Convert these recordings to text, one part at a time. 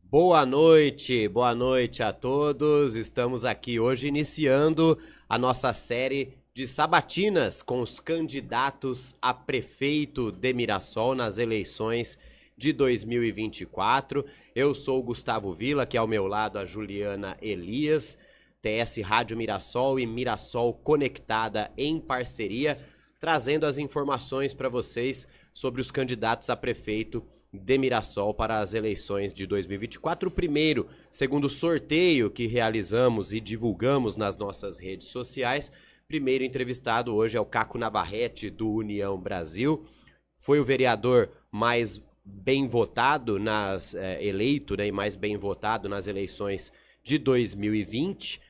Boa noite a todos. Estamos aqui hoje iniciando a nossa série de sabatinas com os candidatos a prefeito de Mirassol nas eleições de 2024. Eu sou o Gustavo Villa, que ao meu lado a Juliana Elias, TS Rádio Mirassol e Mirassol Conectada em parceria, trazendo as informações para vocês sobre os candidatos a prefeito de Mirassol para as eleições de 2024. O primeiro, segundo o sorteio que realizamos e divulgamos nas nossas redes sociais, primeiro entrevistado hoje é o Caco Navarrete, do União Brasil. Foi o vereador mais bem votado, eleito, né, e mais bem votado nas eleições de 2020.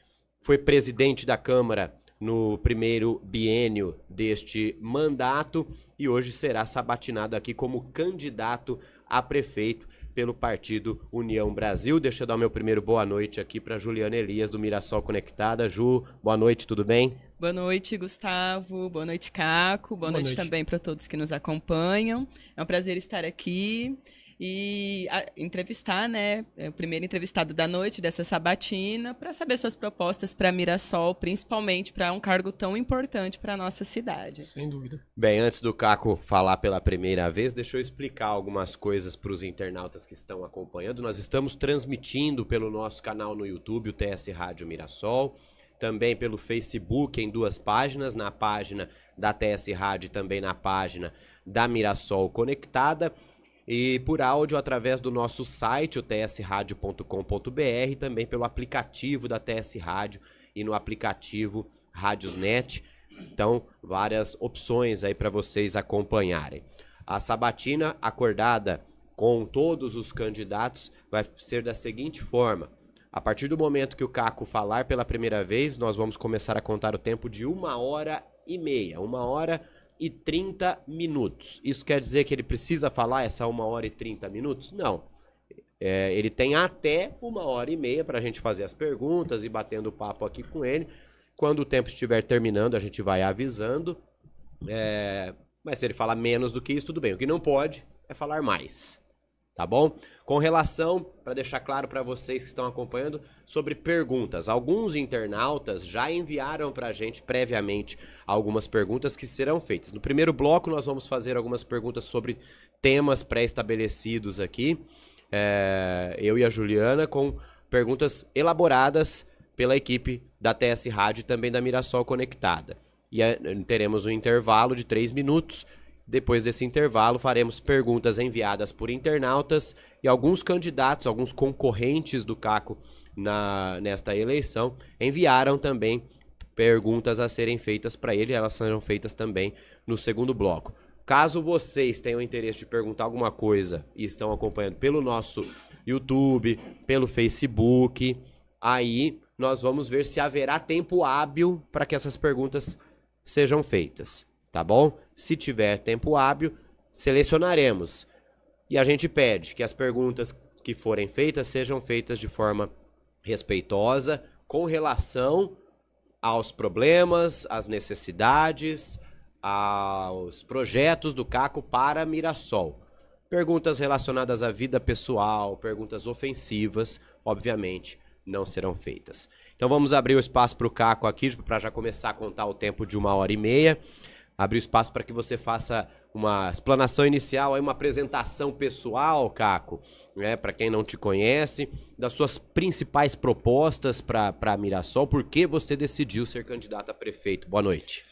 Foi presidente da Câmara no primeiro biênio deste mandato e hoje será sabatinado aqui como candidato a prefeito pelo partido União Brasil. Deixa eu dar o meu primeiro boa noite aqui para Juliana Elias, do Mirassol Conectada. Ju, boa noite, tudo bem? Boa noite, Gustavo. Boa noite, Caco. Boa noite também para todos que nos acompanham. É um prazer estar aqui e entrevistar, né, o primeiro entrevistado da noite dessa sabatina, para saber suas propostas para Mirassol, principalmente para um cargo tão importante para a nossa cidade. Sem dúvida. Bem, antes do Caco falar pela primeira vez, deixa eu explicar algumas coisas para os internautas que estão acompanhando. Nós estamos transmitindo pelo nosso canal no YouTube, o TS Rádio Mirassol, também pelo Facebook em duas páginas, na página da TS Rádio e também na página da Mirassol Conectada. E por áudio através do nosso site, o tsradio.com.br, também pelo aplicativo da TS Rádio e no aplicativo Radiosnet. Então, várias opções aí para vocês acompanharem. A sabatina acordada com todos os candidatos vai ser da seguinte forma. A partir do momento que o Caco falar pela primeira vez, nós vamos começar a contar o tempo de 1h30. 1h30. Isso quer dizer que ele precisa falar essa 1h30? Não. Ele tem até 1h30 para a gente fazer as perguntas e batendo papo aqui com ele. Quando o tempo estiver terminando, a gente vai avisando. Mas se ele falar menos do que isso, tudo bem. O que não pode é falar mais. Tá bom? Com relação, para deixar claro para vocês que estão acompanhando, sobre perguntas. Alguns internautas já enviaram para a gente previamente algumas perguntas que serão feitas. No primeiro bloco nós vamos fazer algumas perguntas sobre temas pré-estabelecidos aqui. Eu e a Juliana, com perguntas elaboradas pela equipe da TS Rádio e também da Mirassol Conectada. E teremos um intervalo de 3 minutos. Depois desse intervalo, faremos perguntas enviadas por internautas e alguns candidatos, alguns concorrentes do Caco nesta eleição, enviaram também perguntas a serem feitas para ele. Elas serão feitas também no segundo bloco. Caso vocês tenham interesse de perguntar alguma coisa e estão acompanhando pelo nosso YouTube, pelo Facebook, aí nós vamos ver se haverá tempo hábil para que essas perguntas sejam feitas. Tá bom? Se tiver tempo hábil, selecionaremos. E a gente pede que as perguntas que forem feitas sejam feitas de forma respeitosa, com relação aos problemas, às necessidades, aos projetos do Caco para Mirassol. Perguntas relacionadas à vida pessoal, perguntas ofensivas, obviamente, não serão feitas. Então vamos abrir o espaço para o Caco aqui, para já começar a contar o tempo de 1h30. Abrir espaço para que você faça uma explanação inicial, aí uma apresentação pessoal, Caco, né, para quem não te conhece, das suas principais propostas para Mirassol, por que você decidiu ser candidato a prefeito. Boa noite.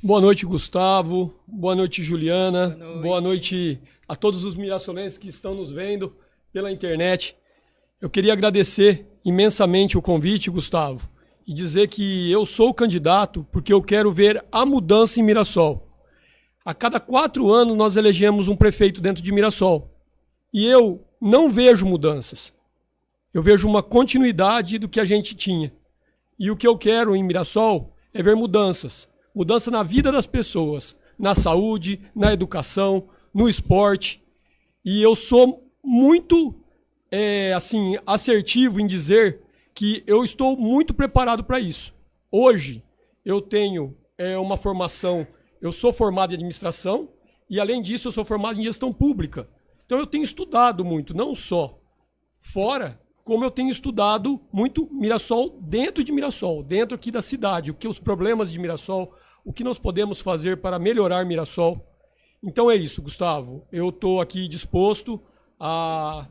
Boa noite, Gustavo. Boa noite, Juliana. Boa noite a todos os mirassolenses que estão nos vendo pela internet. Eu queria agradecer imensamente o convite, Gustavo, e dizer que eu sou o candidato porque eu quero ver a mudança em Mirassol. A cada 4 anos nós elegemos um prefeito dentro de Mirassol. E eu não vejo mudanças. Eu vejo uma continuidade do que a gente tinha. E o que eu quero em Mirassol é ver mudanças. Mudança na vida das pessoas, na saúde, na educação, no esporte. E eu sou muito assertivo em dizer que eu estou muito preparado para isso. Hoje, eu tenho uma formação, eu sou formado em administração e, além disso, eu sou formado em gestão pública. Então, eu tenho estudado muito, não só Fora como eu tenho estudado muito Mirassol dentro de Mirassol, dentro aqui da cidade, o que os problemas de Mirassol, o que nós podemos fazer para melhorar Mirassol. Então é isso, Gustavo. Eu estou aqui disposto a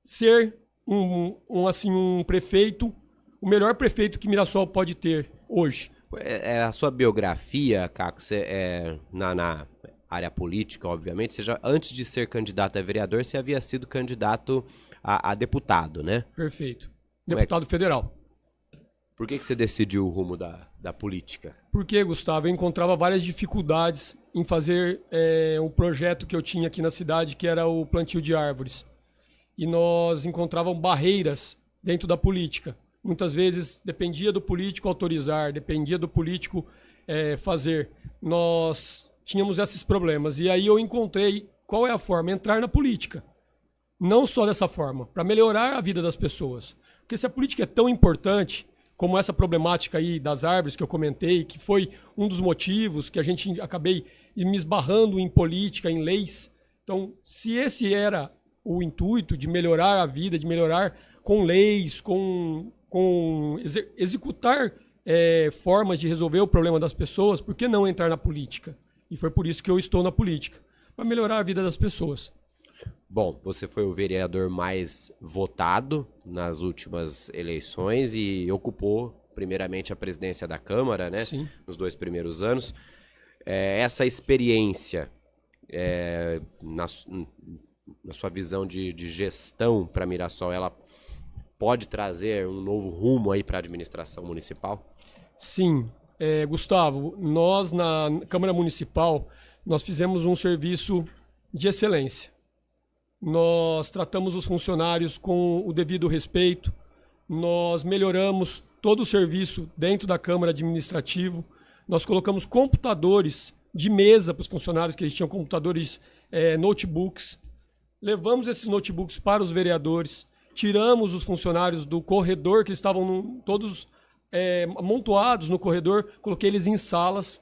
ser um prefeito, o melhor prefeito que Mirassol pode ter hoje. A sua biografia, Caco, na área política, obviamente, antes de ser candidato a vereador, você havia sido candidato a deputado, né? Perfeito. Deputado federal. Por que você decidiu o rumo da política? Porque, Gustavo, eu encontrava várias dificuldades em fazer um projeto que eu tinha aqui na cidade, que era o plantio de árvores. E nós encontrávamos barreiras dentro da política. Muitas vezes dependia do político autorizar, dependia do político fazer. Nós tínhamos esses problemas. E aí eu encontrei qual é a forma, entrar na política. Não só dessa forma, para melhorar a vida das pessoas. Porque se a política é tão importante, como essa problemática aí das árvores que eu comentei, que foi um dos motivos que a gente acabei me esbarrando em política, em leis. Então, se esse era o intuito de melhorar a vida, de melhorar com leis, com executar formas de resolver o problema das pessoas, por que não entrar na política? E foi por isso que eu estou na política, para melhorar a vida das pessoas. Bom, você foi o vereador mais votado nas últimas eleições e ocupou, primeiramente, a presidência da Câmara, né? Sim. Nos 2 primeiros anos. Essa experiência, na sua visão de gestão para Mirassol, ela pode trazer um novo rumo aí para a administração municipal? Sim. Gustavo, nós na Câmara Municipal, nós fizemos um serviço de excelência. Nós tratamos os funcionários com o devido respeito, nós melhoramos todo o serviço dentro da Câmara Administrativa, nós colocamos computadores de mesa para os funcionários, que eles tinham computadores, notebooks, levamos esses notebooks para os vereadores, tiramos os funcionários do corredor, que estavam todos amontoados no corredor, coloquei eles em salas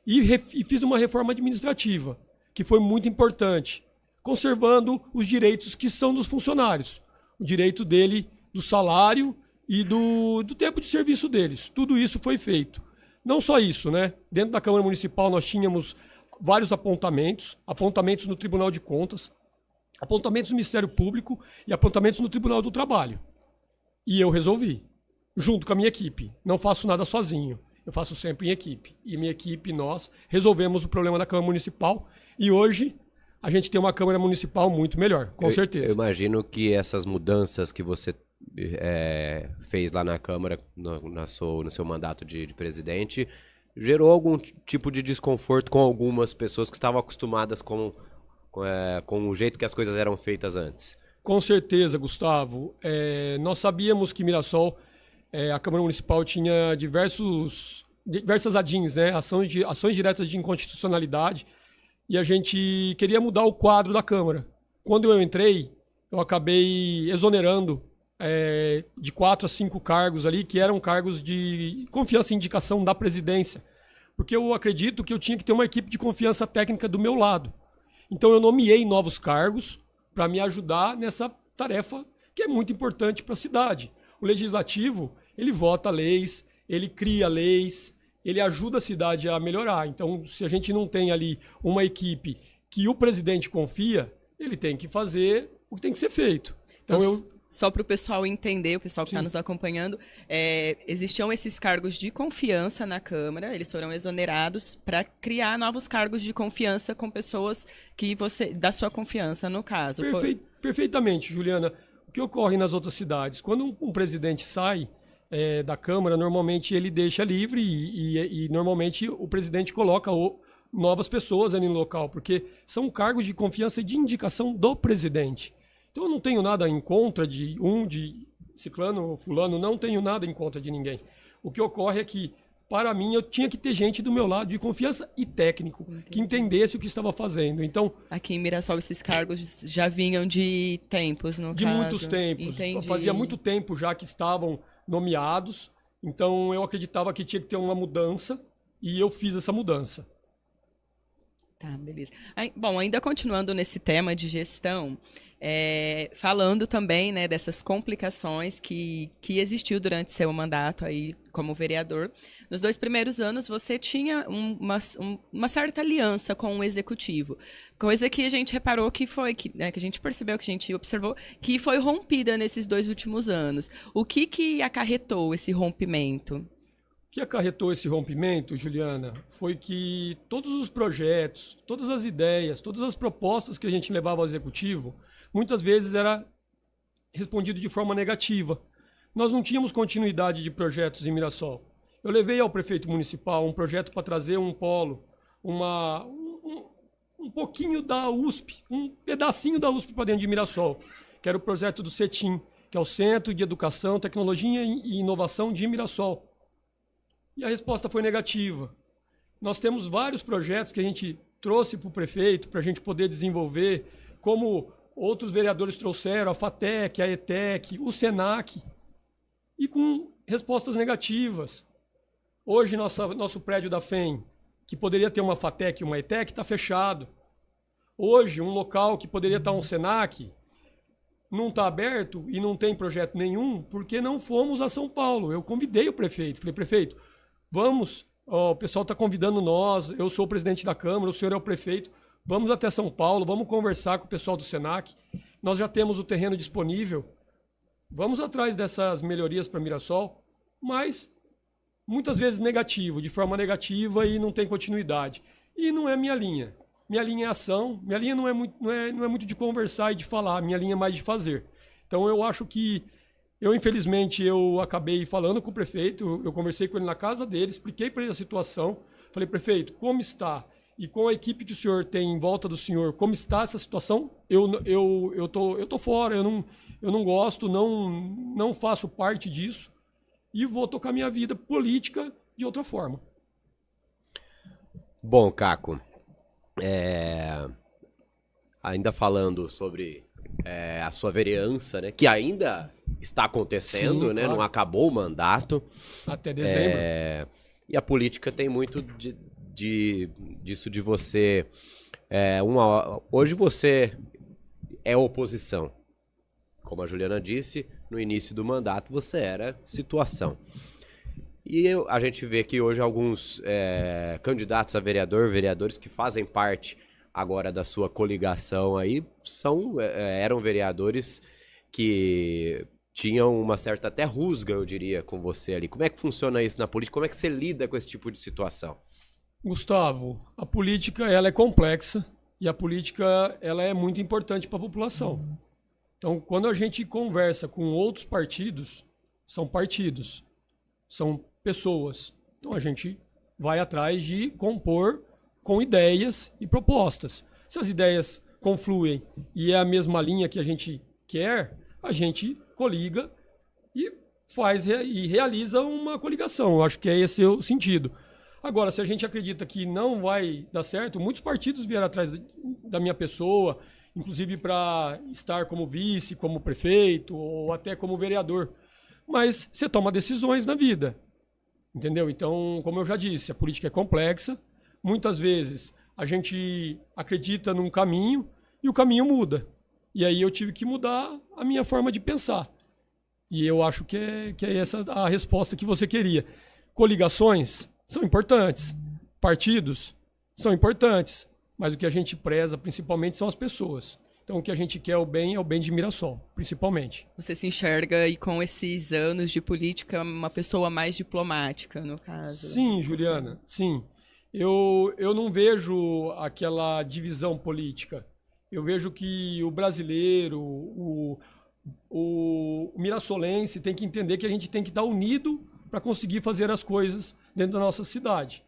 e fiz uma reforma administrativa, que foi muito importante, conservando os direitos que são dos funcionários. O direito dele, do salário e do tempo de serviço deles. Tudo isso foi feito. Não só isso, né? Dentro da Câmara Municipal nós tínhamos vários apontamentos no Tribunal de Contas, apontamentos no Ministério Público e apontamentos no Tribunal do Trabalho. E eu resolvi, junto com a minha equipe. Não faço nada sozinho, eu faço sempre em equipe. E minha equipe, nós, resolvemos o problema da Câmara Municipal e hoje a gente tem uma Câmara Municipal muito melhor, com certeza. Eu imagino que essas mudanças que você fez lá na Câmara, no seu mandato de presidente, gerou algum tipo de desconforto com algumas pessoas que estavam acostumadas com o jeito que as coisas eram feitas antes. Com certeza, Gustavo. Nós sabíamos que Mirassol, a Câmara Municipal tinha diversas ADINs, né? Ações diretas de inconstitucionalidade, e a gente queria mudar o quadro da Câmara. Quando eu entrei, eu acabei exonerando de 4 a 5 cargos ali, que eram cargos de confiança e indicação da presidência, porque eu acredito que eu tinha que ter uma equipe de confiança técnica do meu lado. Então eu nomeei novos cargos para me ajudar nessa tarefa que é muito importante para a cidade. O Legislativo, ele vota leis, ele cria leis, ele ajuda a cidade a melhorar. Então, se a gente não tem ali uma equipe que o presidente confia, ele tem que fazer o que tem que ser feito. Então, só para o pessoal entender, o pessoal que está nos acompanhando, existiam esses cargos de confiança na Câmara, eles foram exonerados para criar novos cargos de confiança com pessoas que da sua confiança, no caso. Perfeitamente, Juliana. O que ocorre nas outras cidades? Quando um presidente sai da Câmara, normalmente ele deixa livre e normalmente o presidente coloca novas pessoas ali no local, porque são cargos de confiança e de indicação do presidente. Então eu não tenho nada em contra de ciclano ou fulano, não tenho nada em contra de ninguém. O que ocorre é que, para mim, eu tinha que ter gente do meu lado de confiança e técnico, que entendesse o que estava fazendo. Então, aqui em Mirassol esses cargos já vinham de tempos, no caso? De muitos tempos. Entendi. Fazia muito tempo já que estavam nomeados, então eu acreditava que tinha que ter uma mudança e eu fiz essa mudança. Tá, beleza. Bom, ainda continuando nesse tema de gestão, falando também, né, dessas complicações que existiu durante seu mandato aí como vereador. Nos 2 primeiros anos, você tinha uma certa aliança com o executivo, coisa que a gente reparou que a gente percebeu, que a gente observou, que foi rompida nesses 2 últimos anos. O que acarretou esse rompimento? O que acarretou esse rompimento, Juliana, foi que todos os projetos, todas as ideias, todas as propostas que a gente levava ao executivo, muitas vezes era respondido de forma negativa. Nós não tínhamos continuidade de projetos em Mirassol. Eu levei ao prefeito municipal um projeto para trazer um polo, um pouquinho da USP, um pedacinho da USP para dentro de Mirassol, que era o projeto do CETIM, que é o Centro de Educação, Tecnologia e Inovação de Mirassol. E a resposta foi negativa. Nós temos vários projetos que a gente trouxe para o prefeito para a gente poder desenvolver, como outros vereadores trouxeram, a FATEC, a ETEC, o SENAC, e com respostas negativas. Hoje, nosso prédio da FEM, que poderia ter uma FATEC e uma ETEC, está fechado. Hoje, um local que poderia estar um SENAC não está aberto e não tem projeto nenhum, porque não fomos a São Paulo. Eu convidei o prefeito, falei, prefeito, vamos, o pessoal está convidando nós, eu sou o presidente da Câmara, o senhor é o prefeito, vamos até São Paulo, vamos conversar com o pessoal do SENAC, nós já temos o terreno disponível, vamos atrás dessas melhorias para Mirassol, mas muitas vezes negativo, de forma negativa e não tem continuidade. E não é minha linha. Minha linha é ação, minha linha não é muito de conversar e de falar, minha linha é mais de fazer. Então eu acho que infelizmente, acabei falando com o prefeito, eu conversei com ele na casa dele, expliquei para ele a situação, falei, prefeito, como está? E com a equipe que o senhor tem em volta do senhor, como está essa situação? Eu tô fora, eu não gosto, não faço parte disso e vou tocar minha vida política de outra forma. Bom, Caco, ainda falando sobre a sua vereança, né, que ainda está acontecendo, sim, né? Claro. Não acabou o mandato. Até dezembro. E a política tem muito disso de você... hoje você é oposição. Como a Juliana disse, no início do mandato você era situação. E a gente vê que hoje alguns candidatos a vereadores que fazem parte agora da sua coligação aí, eram vereadores que tinham uma certa até rusga, eu diria, com você ali. Como é que funciona isso na política? Como é que você lida com esse tipo de situação? Gustavo, a política ela é complexa e a política ela é muito importante para a população. Então, quando a gente conversa com outros partidos, são pessoas. Então, a gente vai atrás de compor com ideias e propostas. Se as ideias confluem e é a mesma linha que a gente quer, a gente coliga e realiza uma coligação. Eu acho que é esse o sentido. Agora, se a gente acredita que não vai dar certo, muitos partidos vieram atrás da minha pessoa, inclusive para estar como vice, como prefeito ou até como vereador. Mas você toma decisões na vida, entendeu? Então, como eu já disse, a política é complexa. Muitas vezes a gente acredita num caminho e o caminho muda. E aí eu tive que mudar a minha forma de pensar. E eu acho que é essa a resposta que você queria. Coligações são importantes. Partidos são importantes. Mas o que a gente preza principalmente são as pessoas. Então o que a gente quer é o bem de Mirassol, principalmente. Você se enxerga aí com esses anos de política uma pessoa mais diplomática, no caso? Sim, Juliana, sim. Eu não vejo aquela divisão política. Eu vejo que o brasileiro, o mirassolense tem que entender que a gente tem que estar unido para conseguir fazer as coisas dentro da nossa cidade.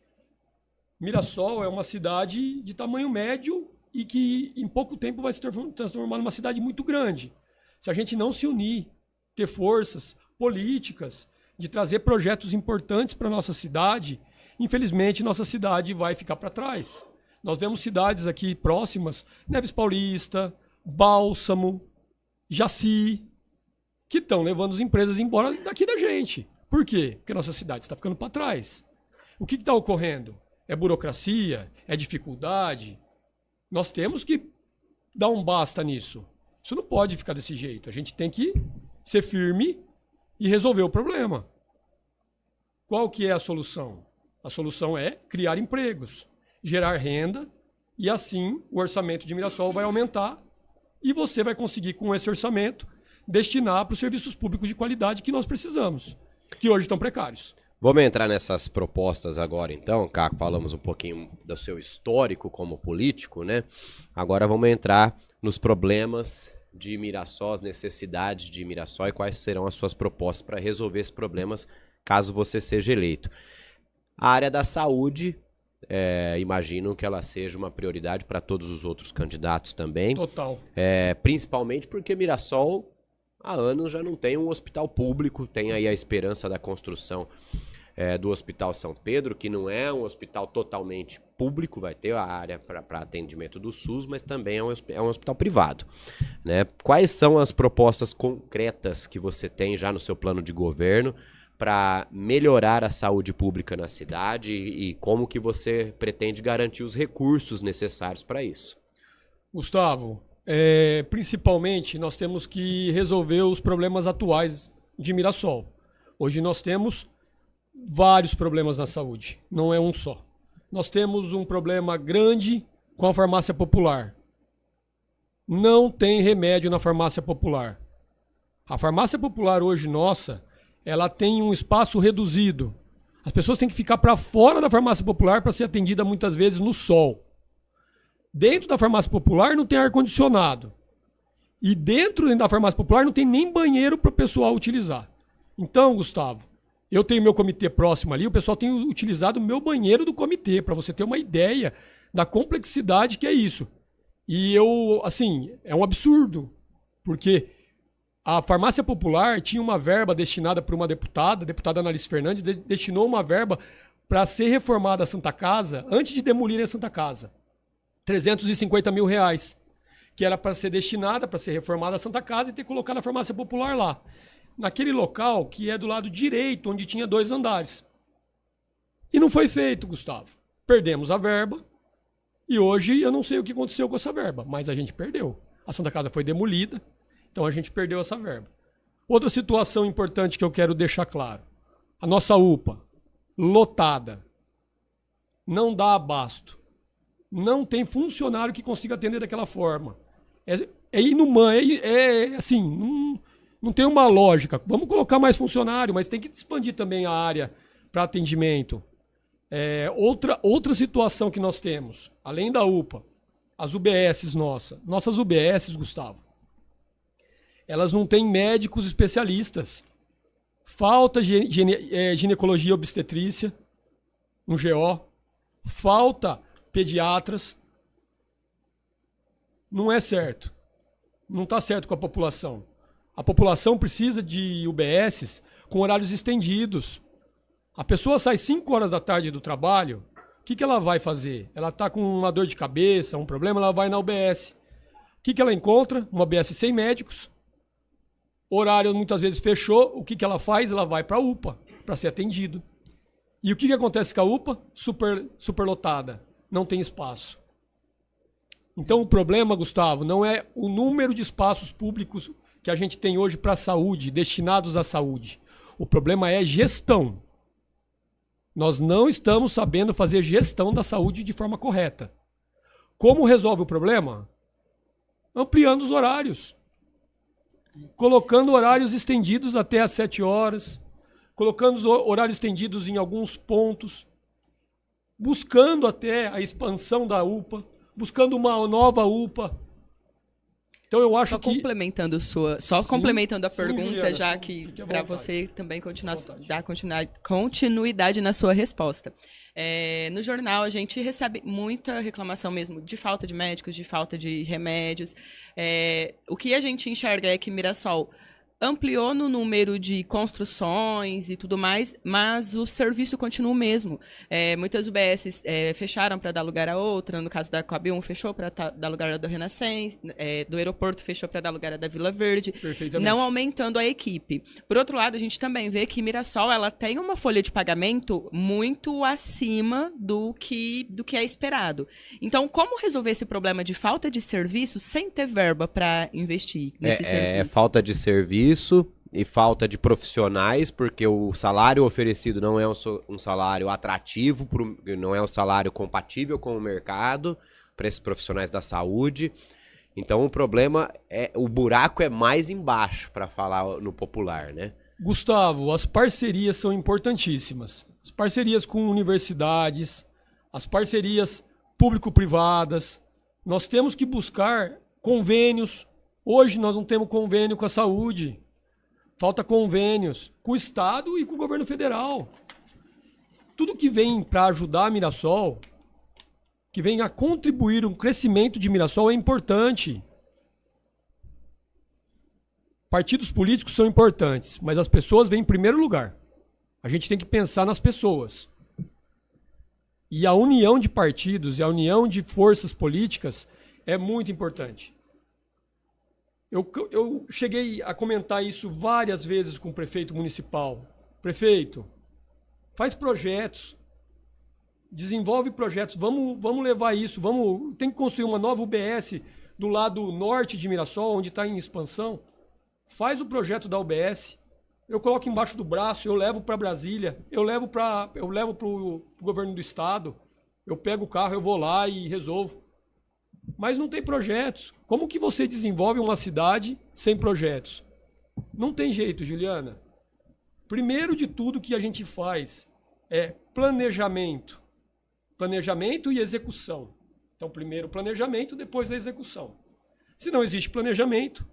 Mirassol é uma cidade de tamanho médio e que em pouco tempo vai se transformar numa cidade muito grande. Se a gente não se unir, ter forças políticas de trazer projetos importantes para a nossa cidade, infelizmente nossa cidade vai ficar para trás. Nós vemos cidades aqui próximas, Neves Paulista, Bálsamo, Jaci, que estão levando as empresas embora daqui da gente. Por quê? Porque a nossa cidade está ficando para trás. O que está ocorrendo? É burocracia? É dificuldade? Nós temos que dar um basta nisso. Isso não pode ficar desse jeito. A gente tem que ser firme e resolver o problema. Qual que é a solução? A solução é criar empregos, gerar renda, e assim o orçamento de Mirassol vai aumentar e você vai conseguir, com esse orçamento, destinar para os serviços públicos de qualidade que nós precisamos, que hoje estão precários. Vamos entrar nessas propostas agora, então, Caco. Falamos um pouquinho do seu histórico como político, né? Agora vamos entrar nos problemas de Mirassol, as necessidades de Mirassol e quais serão as suas propostas para resolver esses problemas caso você seja eleito. A área da saúde, imagino que ela seja uma prioridade para todos os outros candidatos também. Total. Principalmente porque Mirassol há anos já não tem um hospital público, tem aí a esperança da construção do Hospital São Pedro, que não é um hospital totalmente público, vai ter a área para atendimento do SUS, mas também é um hospital privado, né? Quais são as propostas concretas que você tem já no seu plano de governo para melhorar a saúde pública na cidade e como que você pretende garantir os recursos necessários para isso? Gustavo, principalmente nós temos que resolver os problemas atuais de Mirassol. Hoje nós temos vários problemas na saúde, não é um só. Nós temos um problema grande com a farmácia popular. Não tem remédio na farmácia popular. A farmácia popular hoje nossa, ela tem um espaço reduzido. As pessoas têm que ficar para fora da farmácia popular para ser atendida muitas vezes no sol. Dentro da farmácia popular não tem ar-condicionado. E dentro da farmácia popular não tem nem banheiro para o pessoal utilizar. Então, Gustavo, eu tenho meu comitê próximo ali, o pessoal tem utilizado o meu banheiro do comitê, para você ter uma ideia da complexidade que é isso. E é um absurdo, porque a farmácia popular tinha uma verba destinada por uma deputada, a deputada Analice Fernandes, destinou uma verba para ser reformada a Santa Casa, antes de demolirem a Santa Casa. R$350 mil, que era para ser destinada, para ser reformada a Santa Casa e ter colocado a farmácia popular lá. Naquele local que é do lado direito, onde tinha 2 andares. E não foi feito, Gustavo. Perdemos a verba e hoje eu não sei o que aconteceu com essa verba, mas a gente perdeu. A Santa Casa foi demolida, então a gente perdeu essa verba. Outra situação importante que eu quero deixar claro. A nossa UPA, lotada, não dá abasto. Não tem funcionário que consiga atender daquela forma. É inumano, assim, não tem uma lógica. Vamos colocar mais funcionário, mas tem que expandir também a área para atendimento. Outra situação que nós temos, além da UPA, as UBSs nossas UBSs, Gustavo, elas não têm médicos especialistas. Falta ginecologia e obstetrícia, um GO, falta pediatras. Não é certo. Não está certo com a população. A população precisa de UBSs com horários estendidos. A pessoa sai 5 horas da tarde do trabalho, o que ela vai fazer? Ela está com uma dor de cabeça, um problema, ela vai na UBS. O que ela encontra? Uma UBS sem médicos. O horário muitas vezes fechou. O que ela faz? Ela vai para a UPA para ser atendido. E o que acontece com a UPA? Superlotada. Não tem espaço. Então o problema, Gustavo, não é o número de espaços públicos que a gente tem hoje para a saúde, destinados à saúde. O problema é gestão. Nós não estamos sabendo fazer gestão da saúde de forma correta. Como resolve o problema? Ampliando os horários. Colocando horários estendidos até às 7 horas. Colocando os horários estendidos em alguns pontos. Buscando até a expansão da UPA. Buscando uma nova UPA. Então eu acho complementando a pergunta, Juliana, já que para você também dar continuidade na sua resposta. No jornal a gente recebe muita reclamação mesmo de falta de médicos, de falta de remédios. O que a gente enxerga é que Mirassol ampliou no número de construções e tudo mais, mas o serviço continua o mesmo. Muitas UBSs fecharam para dar lugar a outra, no caso da Coab 1 fechou para dar lugar a do Renascença, do aeroporto fechou para dar lugar a da Vila Verde, não aumentando a equipe. Por outro lado, a gente também vê que Mirassol ela tem uma folha de pagamento muito acima do que é esperado. Então, como resolver esse problema de falta de serviço sem ter verba para investir nesse serviço? Falta de serviço e falta de profissionais, porque o salário oferecido não é um salário atrativo, não é um salário compatível com o mercado para esses profissionais da saúde. Então o problema o buraco é mais embaixo, para falar no popular, né? Gustavo, as parcerias são importantíssimas. As parcerias com universidades, as parcerias público-privadas. Nós temos que buscar convênios. Hoje nós não temos convênio com a saúde. Falta convênios com o Estado e com o governo federal. Tudo que vem para ajudar a Mirassol, que vem a contribuir no crescimento de Mirassol é importante. Partidos políticos são importantes, mas as pessoas vêm em primeiro lugar. A gente tem que pensar nas pessoas. E a união de partidos e a união de forças políticas é muito importante. Eu cheguei a comentar isso várias vezes com o prefeito municipal. Prefeito, faz projetos, desenvolve projetos, vamos levar isso, tem que construir uma nova UBS do lado norte de Mirassol, onde está em expansão. Faz o projeto da UBS, eu coloco embaixo do braço, eu levo para Brasília, eu levo para o governo do estado, eu pego o carro, eu vou lá e resolvo. Mas não tem projetos. Como que você desenvolve uma cidade sem projetos? Não tem jeito, Juliana. Primeiro de tudo que a gente faz é planejamento. Planejamento e execução. Então, primeiro o planejamento, depois a execução. Se não existe planejamento,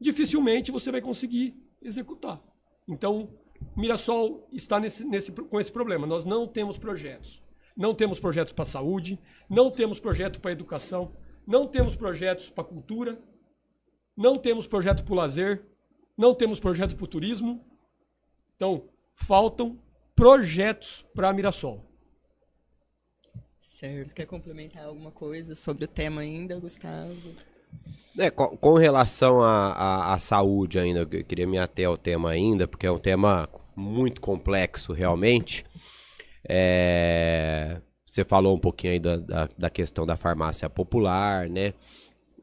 dificilmente você vai conseguir executar. Então, Mirassol está com esse problema. Nós não temos projetos. Não temos projetos para a saúde, não temos projeto para a educação, não temos projetos para a cultura, não temos projeto para o lazer, não temos projeto para o turismo. Então, faltam projetos para a Mirassol. Certo. Quer complementar alguma coisa sobre o tema ainda, Gustavo? Com relação à saúde ainda, eu queria me ater ao tema ainda, porque é um tema muito complexo realmente. Você falou um pouquinho aí da questão da farmácia popular, né?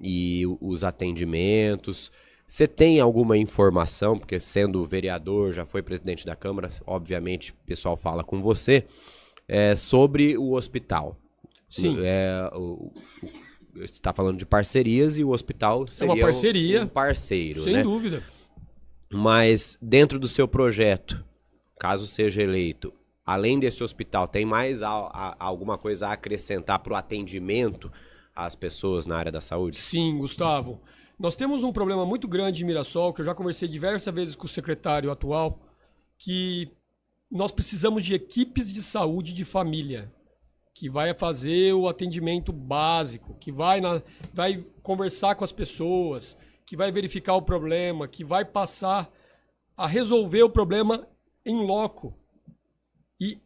E os atendimentos. Você tem alguma informação, porque sendo vereador, já foi presidente da Câmara, obviamente o pessoal fala com você, sobre o hospital? Sim. Você está falando de parcerias e o hospital seria uma parceria, um parceiro, sem né? dúvida. Mas dentro do seu projeto, caso seja eleito, além desse hospital, tem mais alguma coisa a acrescentar para o atendimento às pessoas na área da saúde? Sim, Gustavo. Nós temos um problema muito grande em Mirassol, que eu já conversei diversas vezes com o secretário atual, que nós precisamos de equipes de saúde de família, que vai fazer o atendimento básico, que vai conversar com as pessoas, que vai verificar o problema, que vai passar a resolver o problema em loco. E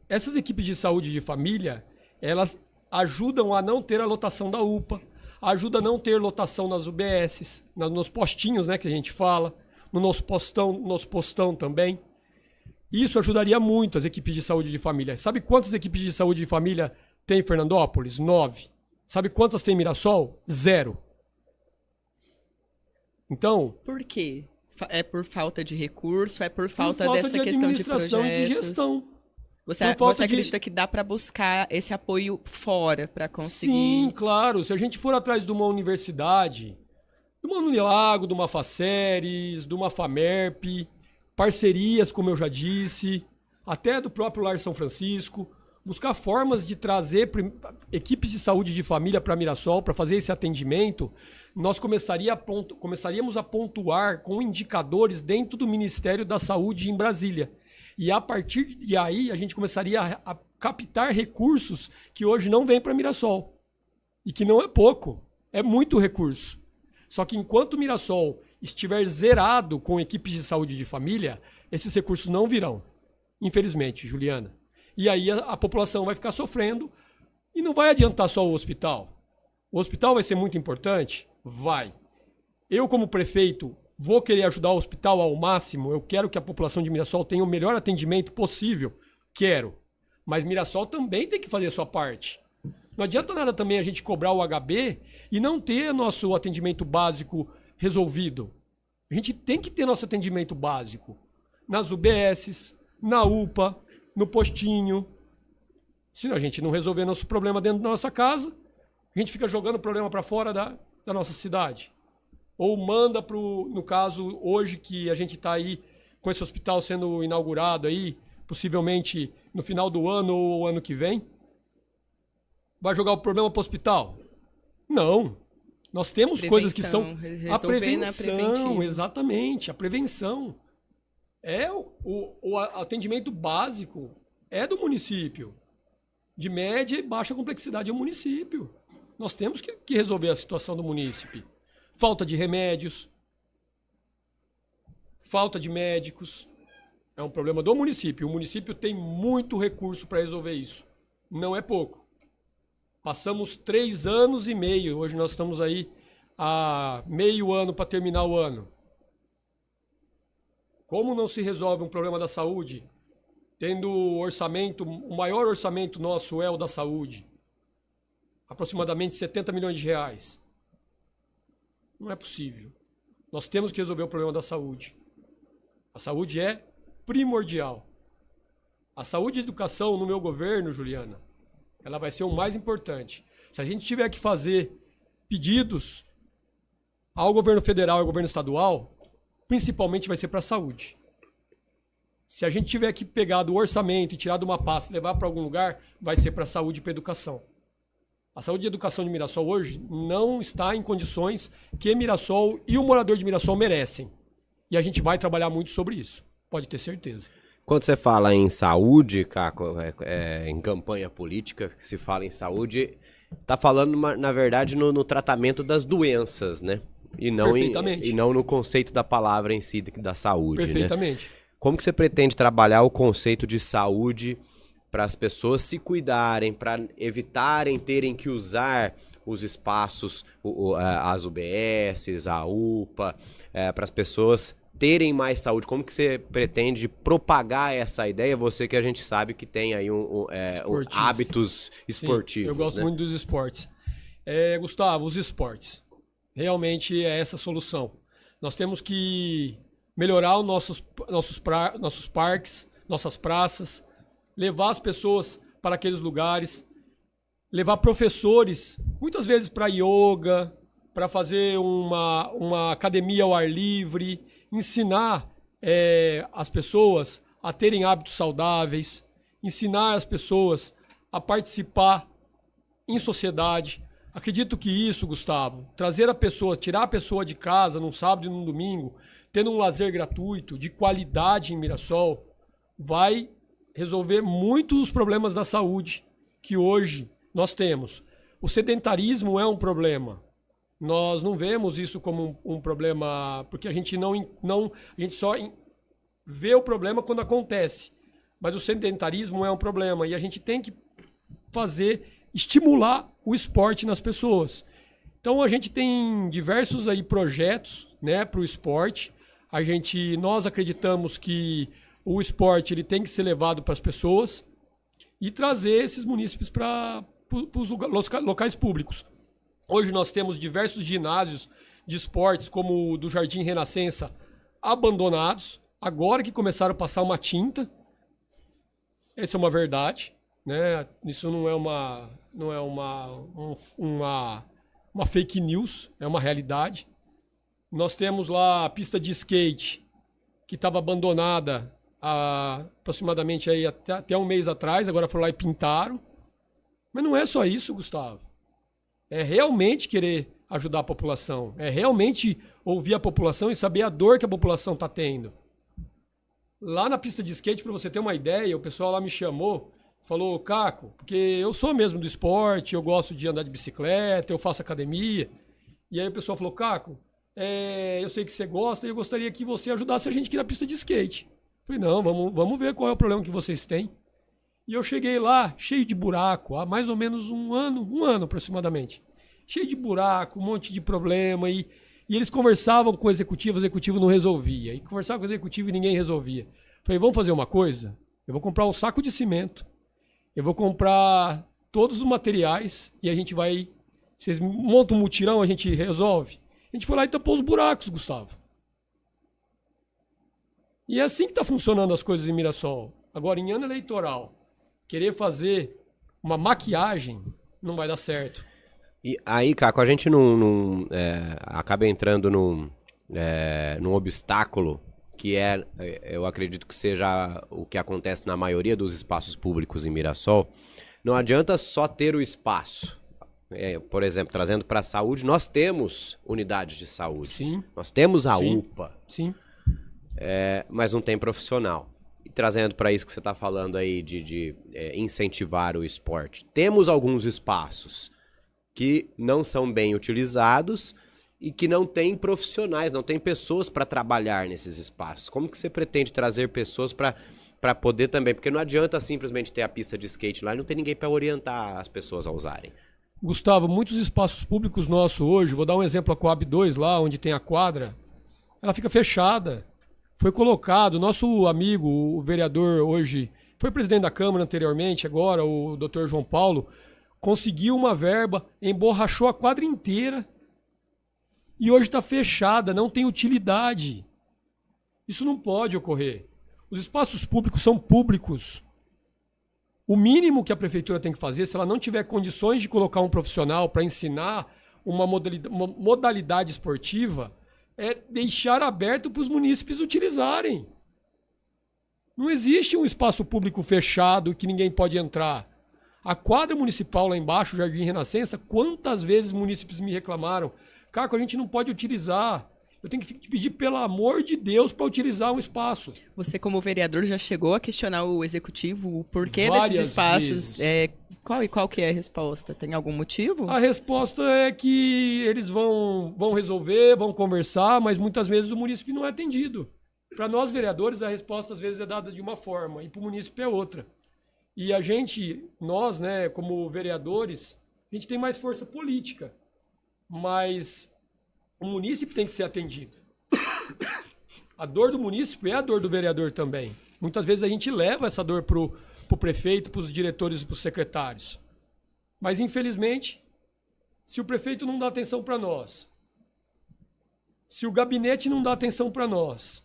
essas equipes de saúde de família, elas ajudam a não ter a lotação da UPA, ajudam a não ter lotação nas UBSs, nos postinhos, né, que a gente fala, no nosso postão também. Isso ajudaria muito as equipes de saúde de família. Sabe quantas equipes de saúde de família tem em Fernandópolis? 9. Sabe quantas tem em Mirassol? 0. Então... Por quê? É por falta de recurso? É por falta dessa questão de projetos? De gestão. Você acredita que dá para buscar esse apoio fora para conseguir? Sim, claro. Se a gente for atrás de uma universidade, de uma Unilago, de uma Faceres, de uma Famerp, parcerias, como eu já disse, até do próprio Lar São Francisco, buscar formas de trazer equipes de saúde de família para Mirassol, para fazer esse atendimento, nós começaríamos a pontuar com indicadores dentro do Ministério da Saúde em Brasília. E a partir de aí, a gente começaria a captar recursos que hoje não vêm para Mirassol. E que não é pouco, é muito recurso. Só que enquanto Mirassol estiver zerado com equipes de saúde de família, esses recursos não virão. Infelizmente, Juliana. E aí a população vai ficar sofrendo e não vai adiantar só o hospital. O hospital vai ser muito importante? Vai. Eu, como prefeito, vou querer ajudar o hospital ao máximo. Eu quero que a população de Mirassol tenha o melhor atendimento possível. Quero. Mas Mirassol também tem que fazer a sua parte. Não adianta nada também a gente cobrar o HB e não ter nosso atendimento básico resolvido. A gente tem que ter nosso atendimento básico. Nas UBSs, na UPA, no postinho. Se a gente não resolver nosso problema dentro da nossa casa, a gente fica jogando o problema para fora da nossa cidade. Ou manda no caso, hoje que a gente está aí com esse hospital sendo inaugurado aí, possivelmente no final do ano ou ano que vem, vai jogar o problema para o hospital? Não. Nós temos coisas que são a prevenção, exatamente, a prevenção. O atendimento básico é do município. De média e baixa complexidade é o município. Nós temos que resolver a situação do município. Falta de remédios, falta de médicos, é um problema do município. O município tem muito recurso para resolver isso. Não é pouco. Passamos 3 anos e meio, hoje nós estamos aí há meio ano para terminar o ano. Como não se resolve um problema da saúde, tendo orçamento, o maior orçamento nosso é o da saúde, aproximadamente 70 milhões de reais. Não é possível. Nós temos que resolver o problema da saúde. A saúde é primordial. A saúde e a educação no meu governo, Juliana, ela vai ser o mais importante. Se a gente tiver que fazer pedidos ao governo federal e ao governo estadual, principalmente vai ser para a saúde. Se a gente tiver que pegar do orçamento e tirar de uma pasta e levar para algum lugar, vai ser para a saúde e para a educação. A saúde e a educação de Mirassol hoje não está em condições que Mirassol e o morador de Mirassol merecem. E a gente vai trabalhar muito sobre isso, pode ter certeza. Quando você fala em saúde, Caco, em campanha política, se fala em saúde, está falando, na verdade, no tratamento das doenças, né? E não no conceito da palavra em si, da saúde, perfeitamente. Né? Como que você pretende trabalhar o conceito de saúde para as pessoas se cuidarem, para evitarem terem que usar os espaços, as UBSs, a UPA, para as pessoas terem mais saúde? Como que você pretende propagar essa ideia? Você que a gente sabe que tem aí hábitos esportivos. Sim, eu gosto muito dos esportes. Gustavo, os esportes. Realmente é essa a solução. Nós temos que melhorar os nossos parques, nossas praças, levar as pessoas para aqueles lugares, levar professores, muitas vezes para yoga, para fazer uma academia ao ar livre, ensinar as pessoas a terem hábitos saudáveis, ensinar as pessoas a participar em sociedade. Acredito que isso, Gustavo, trazer a pessoa, tirar a pessoa de casa num sábado e num domingo, tendo um lazer gratuito, de qualidade em Mirassol, vai resolver muitos dos problemas da saúde que hoje nós temos. O sedentarismo é um problema. Nós não vemos isso como um problema, porque a gente a gente só vê o problema quando acontece. Mas o sedentarismo é um problema e a gente tem que estimular o esporte nas pessoas. Então a gente tem diversos aí projetos, né, para o esporte. Nós acreditamos que o esporte ele tem que ser levado para as pessoas e trazer esses munícipes para os locais públicos. Hoje nós temos diversos ginásios de esportes, como o do Jardim Renascença, abandonados, agora que começaram a passar uma tinta. Essa é uma verdade, né? Isso não é uma fake news, é uma realidade. Nós temos lá a pista de skate, que estava abandonada aproximadamente aí até um mês atrás, agora foram lá e pintaram. Mas não é só isso, Gustavo. É realmente querer ajudar a população. É realmente ouvir a população e saber a dor que a população está tendo. Lá na pista de skate, para você ter uma ideia, o pessoal lá me chamou, falou, Caco, porque eu sou mesmo do esporte, eu gosto de andar de bicicleta, eu faço academia. E aí o pessoal falou, Caco, eu sei que você gosta e eu gostaria que você ajudasse a gente aqui na pista de skate. Falei, não, vamos ver qual é o problema que vocês têm. E eu cheguei lá, cheio de buraco, há mais ou menos um ano aproximadamente. Cheio de buraco, um monte de problema. E eles conversavam com o executivo não resolvia. E conversavam com o executivo e ninguém resolvia. Falei, vamos fazer uma coisa? Eu vou comprar um saco de cimento, eu vou comprar todos os materiais e a gente vai... Vocês montam um mutirão, a gente resolve. A gente foi lá e tapou os buracos, Gustavo. E é assim que está funcionando as coisas em Mirassol. Agora, em ano eleitoral, querer fazer uma maquiagem não vai dar certo. E aí, Caco, a gente não acaba entrando num obstáculo que eu acredito que seja o que acontece na maioria dos espaços públicos em Mirassol. Não adianta só ter o espaço. Por exemplo, trazendo para a saúde, nós temos unidades de saúde. Sim. Nós temos a UPA. Sim. Mas não tem profissional. E trazendo para isso que você está falando aí de incentivar o esporte. Temos alguns espaços que não são bem utilizados e que não tem profissionais, não tem pessoas para trabalhar nesses espaços. Como que você pretende trazer pessoas para poder também? Porque não adianta simplesmente ter a pista de skate lá e não ter ninguém para orientar as pessoas a usarem. Gustavo, muitos espaços públicos nossos hoje, vou dar um exemplo, a Coab 2 lá, onde tem a quadra, ela fica fechada. Foi colocado, nosso amigo, o vereador hoje, foi presidente da Câmara anteriormente, agora o Dr. João Paulo, conseguiu uma verba, emborrachou a quadra inteira e hoje está fechada, não tem utilidade. Isso não pode ocorrer. Os espaços públicos são públicos. O mínimo que a prefeitura tem que fazer, se ela não tiver condições de colocar um profissional para ensinar uma modalidade esportiva, é deixar aberto para os munícipes utilizarem. Não existe um espaço público fechado que ninguém pode entrar. A quadra municipal lá embaixo, o Jardim Renascença, quantas vezes munícipes me reclamaram? Caco, a gente não pode utilizar. Eu tenho que te pedir, pelo amor de Deus, para utilizar um espaço. Você, como vereador, já chegou a questionar o executivo o porquê Várias desses espaços? vezes. Qual que é a resposta? Tem algum motivo? A resposta é que eles vão resolver, vão conversar, mas muitas vezes o munícipe não é atendido. Para nós, vereadores, a resposta às vezes é dada de uma forma e para o munícipe é outra. E nós, né, como vereadores, a gente tem mais força política, mas o munícipe tem que ser atendido. A dor do munícipe é a dor do vereador também. Muitas vezes a gente leva essa dor pro prefeito, pros diretores e pros secretários. Mas, infelizmente, se o prefeito não dá atenção para nós, se o gabinete não dá atenção para nós,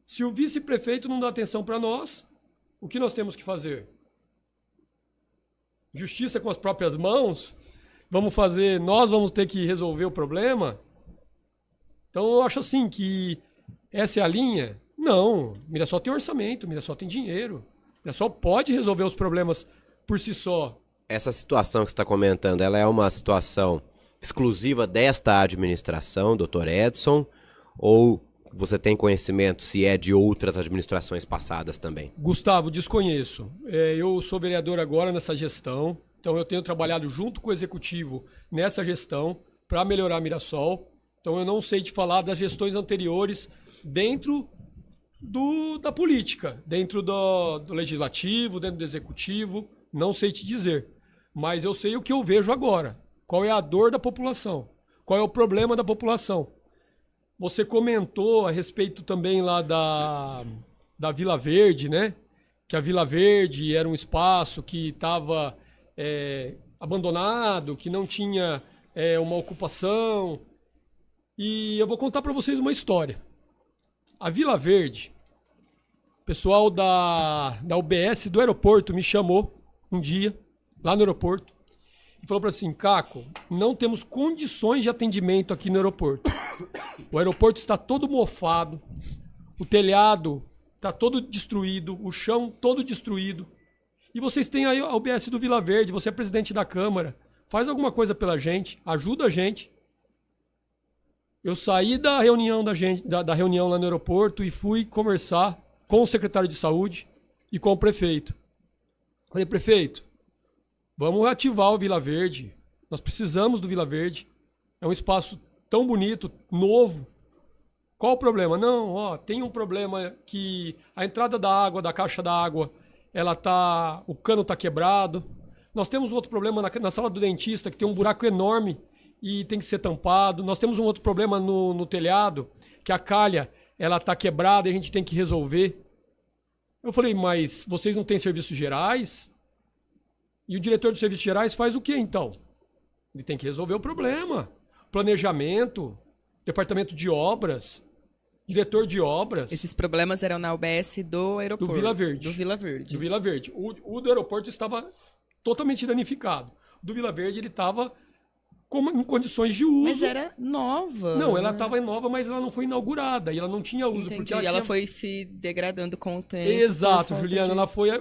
se o vice-prefeito não dá atenção para nós, o que nós temos que fazer? Justiça com as próprias mãos? Nós vamos ter que resolver o problema? Então eu acho assim que essa é a linha. Não, Mirassol tem orçamento, Mirassol tem dinheiro. Mirassol pode resolver os problemas por si só. Essa situação que você está comentando, ela é uma situação exclusiva desta administração, Dr. Edson, ou você tem conhecimento se é de outras administrações passadas também? Gustavo, desconheço. Eu sou vereador agora nessa gestão, então eu tenho trabalhado junto com o executivo nessa gestão para melhorar Mirassol. Então eu não sei te falar das gestões anteriores dentro da política, dentro do legislativo, dentro do executivo, não sei te dizer. Mas eu sei o que eu vejo agora. Qual é a dor da população? Qual é o problema da população? Você comentou a respeito também lá da Vila Verde, né? Que a Vila Verde era um espaço que estava abandonado, que não tinha uma ocupação. E eu vou contar para vocês uma história. A Vila Verde, o pessoal da UBS do aeroporto me chamou um dia, lá no aeroporto, e falou para assim, Caco, não temos condições de atendimento aqui no aeroporto. O aeroporto está todo mofado, o telhado está todo destruído, o chão todo destruído. E vocês têm aí a UBS do Vila Verde, você é presidente da Câmara, faz alguma coisa pela gente, ajuda a gente. Eu saí da reunião da reunião lá no aeroporto e fui conversar com o secretário de saúde e com o prefeito. Falei, prefeito, vamos ativar o Vila Verde. Nós precisamos do Vila Verde. É um espaço tão bonito, novo. Qual o problema? Não, ó, tem um problema que a entrada da água, da caixa da água, o cano tá quebrado. Nós temos outro problema na sala do dentista, que tem um buraco enorme e tem que ser tampado. Nós temos um outro problema no telhado, que a calha, ela tá quebrada e a gente tem que resolver. Eu falei, mas vocês não têm serviços gerais? E o diretor dos serviços gerais faz o quê, então? Ele tem que resolver o problema. Planejamento, departamento de obras, diretor de obras. Esses problemas eram na UBS do aeroporto. Do Vila Verde. Do Vila Verde. Do Vila Verde. O do aeroporto estava totalmente danificado. Do Vila Verde ele estava em condições de uso. Mas era nova. Não, ela estava nova, mas ela não foi inaugurada. E ela não tinha uso. Entendi. Porque ela foi se degradando com o tempo. Exato, Juliana.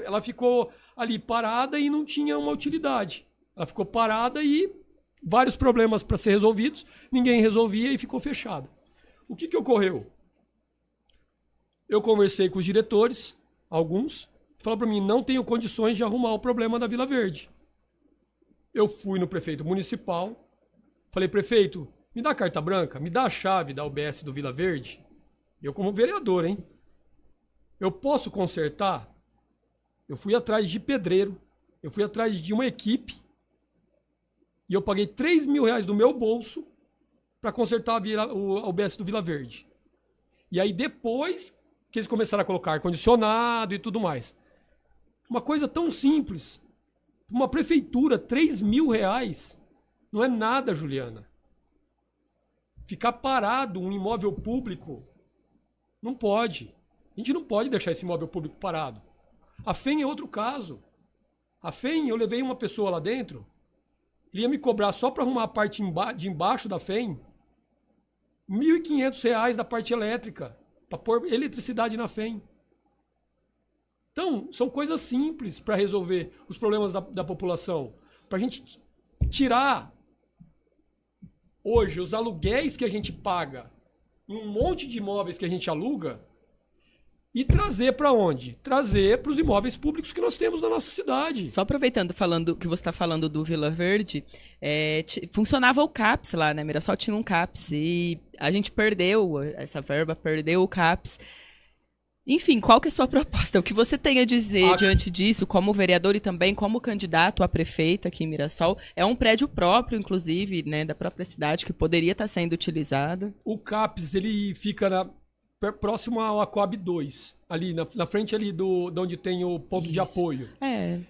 Ela ficou ali parada e não tinha uma utilidade. Ela ficou parada e vários problemas para ser resolvidos. Ninguém resolvia e ficou fechada. O que ocorreu? Eu conversei com os diretores, alguns, falaram para mim, não tenho condições de arrumar o problema da Vila Verde. Eu fui no prefeito municipal, falei, prefeito, me dá a carta branca, me dá a chave da UBS do Vila Verde. Eu como vereador, hein? Eu posso consertar? Eu fui atrás de pedreiro, eu fui atrás de uma equipe e eu paguei R$3.000 do meu bolso para consertar a UBS do Vila Verde. E aí depois que eles começaram a colocar ar-condicionado e tudo mais. Uma coisa tão simples. Uma prefeitura, R$3.000. Não é nada, Juliana. Ficar parado um imóvel público, não pode. A gente não pode deixar esse imóvel público parado. A FEM é outro caso. A FEM, eu levei uma pessoa lá dentro, ele ia me cobrar só para arrumar a parte de embaixo da FEM, R$1.500 da parte elétrica, para pôr eletricidade na FEM. Então, são coisas simples para resolver os problemas da população. Para a gente tirar hoje os aluguéis que a gente paga em um monte de imóveis que a gente aluga e trazer para onde? Trazer para os imóveis públicos que nós temos na nossa cidade. Só aproveitando que você está falando do Vila Verde, funcionava o CAPS lá, né? Mirassol tinha um CAPS e a gente perdeu essa verba, perdeu o CAPS. Enfim, qual que é a sua proposta? O que você tem a dizer diante disso, como vereador e também como candidato a prefeita aqui em Mirassol? É um prédio próprio, inclusive, né, da própria cidade, que poderia estar sendo utilizado. O CAPS, ele fica próximo ao Aquab 2, ali na frente ali de onde tem o ponto de apoio.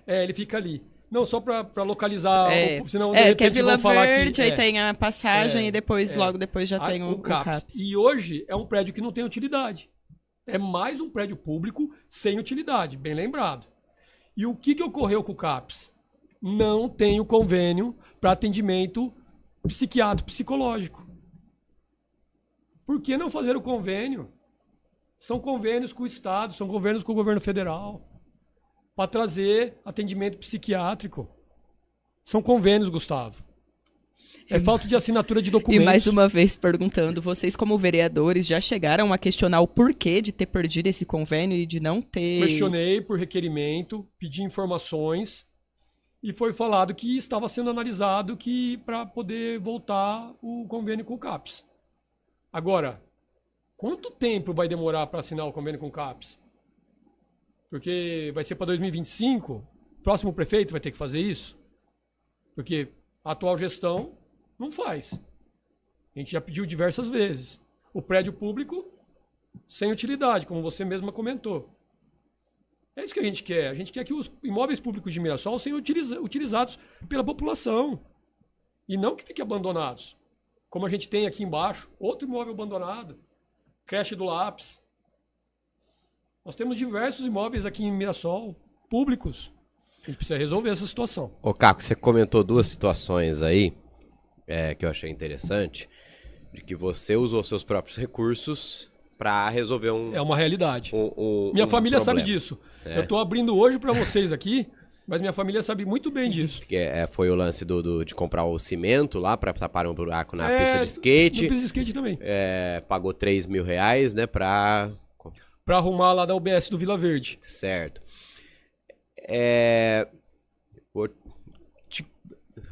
Ele fica ali. Não, só para localizar, senão de repente que é Vila vão falar Verde, aí tem a passagem e depois, logo depois já tem o CAPS. E hoje é um prédio que não tem utilidade. É mais um prédio público sem utilidade, bem lembrado. E o que ocorreu com o CAPS? Não tem o convênio para atendimento psiquiátrico psicológico. Por que não fazer o convênio? São convênios com o Estado, são convênios com o governo federal, para trazer atendimento psiquiátrico. São convênios, Gustavo. É falta de assinatura de documentos. E mais uma vez perguntando, vocês como vereadores já chegaram a questionar o porquê de ter perdido esse convênio e de não ter... Questionei por requerimento, pedi informações e foi falado que estava sendo analisado para poder voltar o convênio com o CAPS. Agora, quanto tempo vai demorar para assinar o convênio com o CAPS? Porque vai ser para 2025, o próximo prefeito vai ter que fazer isso? Porque a atual gestão não faz. A gente já pediu diversas vezes. O prédio público sem utilidade, como você mesma comentou. É isso que a gente quer. A gente quer que os imóveis públicos de Mirassol sejam utilizados pela população. E não que fiquem abandonados. Como a gente tem aqui embaixo, outro imóvel abandonado. Creche do Lápis. Nós temos diversos imóveis aqui em Mirassol, públicos. A gente precisa resolver essa situação. Ô, Caco, você comentou duas situações aí, que eu achei interessante, de que você usou seus próprios recursos para resolver É uma realidade. Minha família sabe disso. Eu estou abrindo hoje para vocês aqui, mas minha família sabe muito bem disso. Foi o lance de comprar o cimento lá para tapar um buraco na pista de skate. Na pista de skate também. Pagou R$3.000, né, para arrumar lá da UBS do Vila Verde. Certo.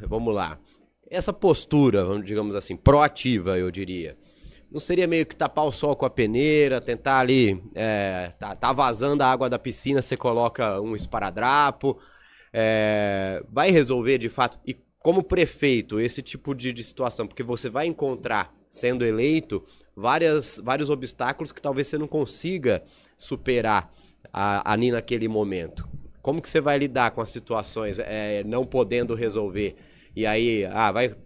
Vamos lá. essa postura, digamos assim, proativa, eu diria, não seria meio que tapar o sol com a peneira, tentar ali, tá vazando a água da piscina, você coloca um esparadrapo, vai resolver de fato? E como prefeito, esse tipo de situação, porque você vai encontrar, sendo eleito, vários obstáculos que talvez você não consiga superar ali naquele momento. Como que você vai lidar com as situações não podendo resolver? E aí,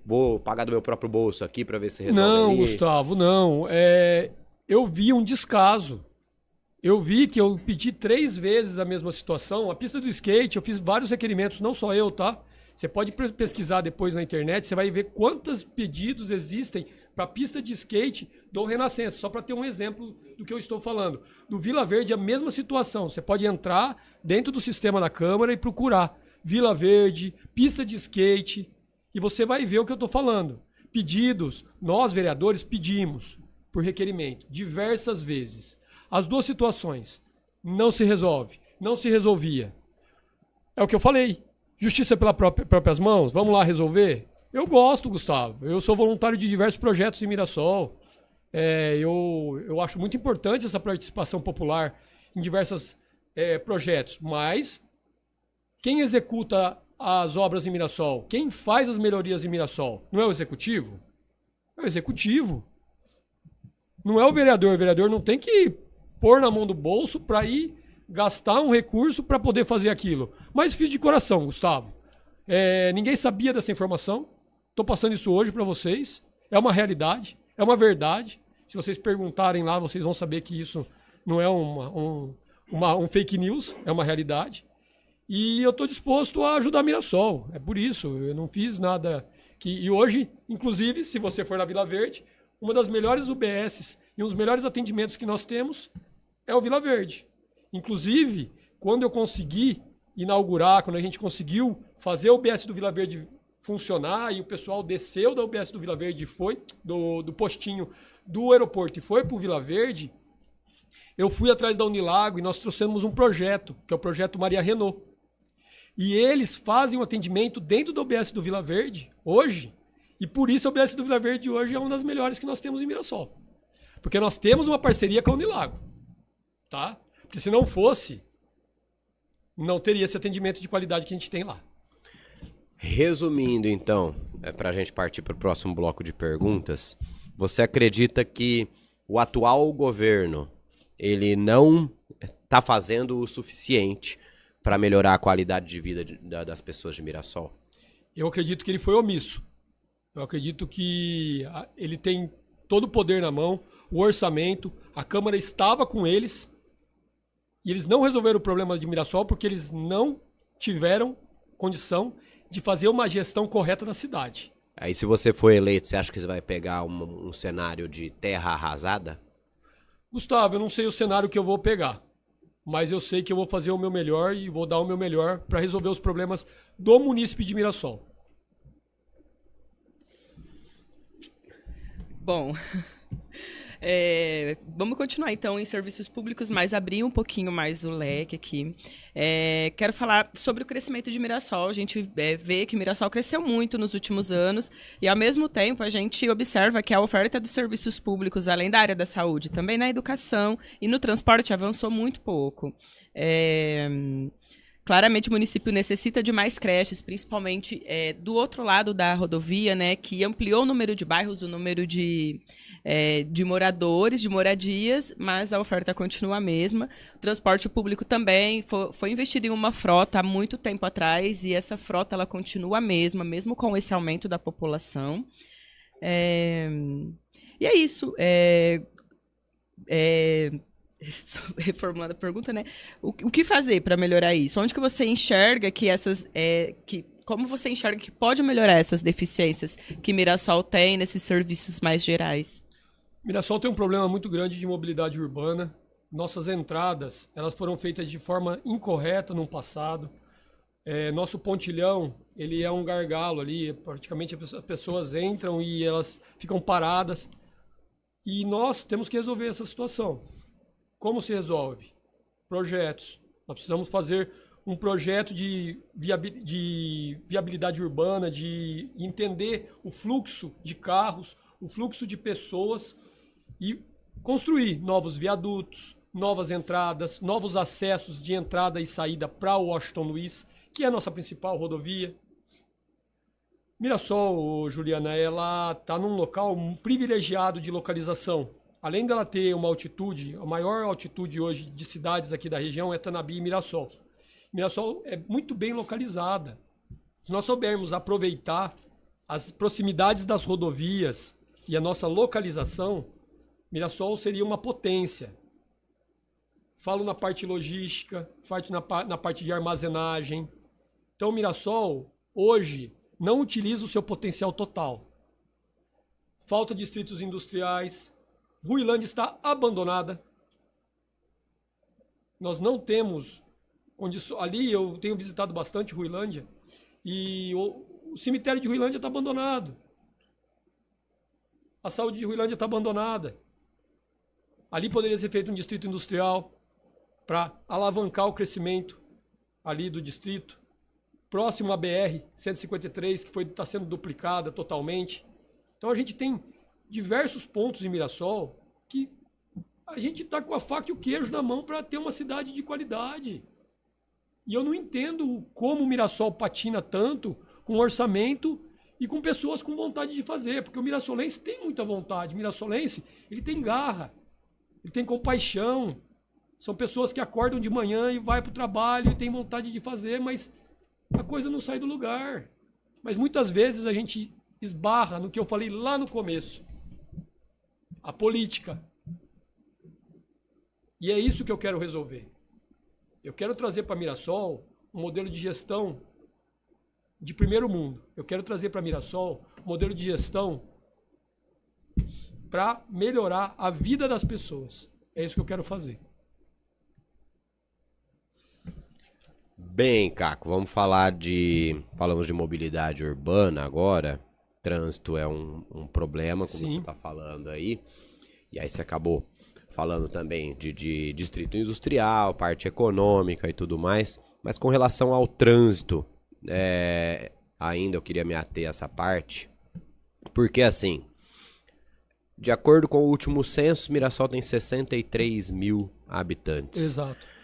vou pagar do meu próprio bolso aqui para ver se resolve. Não, ali. Gustavo, não. Eu vi um descaso. Eu vi que eu pedi 3 vezes a mesma situação. A pista do skate, eu fiz vários requerimentos, não só eu, tá? Você pode pesquisar depois na internet, você vai ver quantos pedidos existem para a pista de skate do Renascença, só para ter um exemplo do que eu estou falando. Do Vila Verde, a mesma situação. Você pode entrar dentro do sistema da Câmara e procurar Vila Verde, pista de skate, e você vai ver o que eu estou falando. Pedidos, nós vereadores pedimos por requerimento diversas vezes. As 2 situações não se resolve, não se resolvia. É o que eu falei. Justiça pelas próprias mãos, vamos lá resolver? Eu gosto, Gustavo. Eu sou voluntário de diversos projetos em Mirassol. Eu acho muito importante essa participação popular em diversos projetos. Mas quem executa as obras em Mirassol? Quem faz as melhorias em Mirassol? Não é o executivo? É o executivo. Não é o vereador. O vereador não tem que pôr na mão do bolso para ir gastar um recurso para poder fazer aquilo. Mas fiz de coração, Gustavo. Ninguém sabia dessa informação. Estou passando isso hoje para vocês. É uma realidade, é uma verdade. Se vocês perguntarem lá, vocês vão saber que isso não é um fake news, é uma realidade. E eu estou disposto a ajudar a Mirassol. É por isso, eu não fiz nada. E hoje, inclusive, se você for na Vila Verde, uma das melhores UBSs e um dos melhores atendimentos que nós temos é o Vila Verde. Inclusive, quando eu consegui inaugurar, quando a gente conseguiu fazer a UBS do Vila Verde funcionar e o pessoal desceu da UBS do Vila Verde e foi, do postinho do aeroporto e foi para o Vila Verde, eu fui atrás da Unilago e nós trouxemos um projeto, que é o projeto Maria Renault. E eles fazem um atendimento dentro da UBS do Vila Verde hoje, e por isso a UBS do Vila Verde hoje é uma das melhores que nós temos em Mirassol. Porque nós temos uma parceria com a Unilago, tá? Porque se não fosse, não teria esse atendimento de qualidade que a gente tem lá. Resumindo, então, para a gente partir para o próximo bloco de perguntas, você acredita que o atual governo ele não está fazendo o suficiente para melhorar a qualidade de vida das pessoas de Mirassol? Eu acredito que ele foi omisso. Eu acredito que ele tem todo o poder na mão, o orçamento, a Câmara estava com eles, e eles não resolveram o problema de Mirassol porque eles não tiveram condição de fazer uma gestão correta da cidade. Aí se você for eleito, você acha que você vai pegar um cenário de terra arrasada? Gustavo, eu não sei o cenário que eu vou pegar, mas eu sei que eu vou fazer o meu melhor e vou dar o meu melhor para resolver os problemas do munícipe de Mirassol. Bom, vamos continuar então em serviços públicos, mas abrir um pouquinho mais o leque aqui. Quero falar sobre o crescimento de Mirassol. A gente vê que Mirassol cresceu muito nos últimos anos e, ao mesmo tempo, a gente observa que a oferta dos serviços públicos, além da área da saúde, também na educação e no transporte, avançou muito pouco. Claramente, o município necessita de mais creches, principalmente do outro lado da rodovia, né, que ampliou o número de bairros, o número de moradores, de moradias, mas a oferta continua a mesma. O transporte público também foi investido em uma frota há muito tempo atrás e essa frota ela continua a mesma, mesmo com esse aumento da população. E é isso. Reformulando a pergunta, né? O que fazer para melhorar isso? Onde que você enxerga que como você enxerga que pode melhorar essas deficiências que Mirassol tem nesses serviços mais gerais? Mirassol tem um problema muito grande de mobilidade urbana. Nossas entradas, elas foram feitas de forma incorreta no passado. Nosso pontilhão, ele é um gargalo ali, praticamente as pessoas entram e elas ficam paradas. E nós temos que resolver essa situação. Como se resolve? Projetos. Nós precisamos fazer um projeto de viabilidade urbana, de entender o fluxo de carros, o fluxo de pessoas e construir novos viadutos, novas entradas, novos acessos de entrada e saída para o Washington Luiz, que é a nossa principal rodovia. Mirassol, Juliana, ela está num local privilegiado de localização. Além dela ter uma altitude, a maior altitude hoje de cidades aqui da região é Tanabi e Mirassol. Mirassol é muito bem localizada. Se nós soubermos aproveitar as proximidades das rodovias e a nossa localização, Mirassol seria uma potência. Falo na parte logística, na parte de armazenagem. Então, Mirassol, hoje, não utiliza o seu potencial total. Falta de distritos industriais. Ruilândia está abandonada. Nós não temos condições. Ali eu tenho visitado bastante Ruilândia e o cemitério de Ruilândia está abandonado. A saúde de Ruilândia está abandonada. Ali poderia ser feito um distrito industrial para alavancar o crescimento ali do distrito. Próximo à BR-153, que está sendo duplicada totalmente. Então a gente tem diversos pontos em Mirassol que a gente está com a faca e o queijo na mão para ter uma cidade de qualidade. E eu não entendo como o Mirassol patina tanto com orçamento e com pessoas com vontade de fazer, porque o mirassolense tem muita vontade. O mirassolense, ele tem garra, ele tem compaixão. São pessoas que acordam de manhã e vai para o trabalho e tem vontade de fazer, mas a coisa não sai do lugar. Mas muitas vezes a gente esbarra no que eu falei lá no começo. A política. E é isso que eu quero resolver. Eu quero trazer para Mirassol um modelo de gestão de primeiro mundo. Eu quero trazer para Mirassol um modelo de gestão para melhorar a vida das pessoas. É isso que eu quero fazer. Bem, Caco, falamos de mobilidade urbana agora. Trânsito é um problema, como você está falando aí. E aí você acabou falando também de distrito industrial, parte econômica e tudo mais. Mas com relação ao trânsito, ainda eu queria me ater a essa parte. Porque assim, de acordo com o último censo, Mirassol tem 63 mil habitantes. Exato.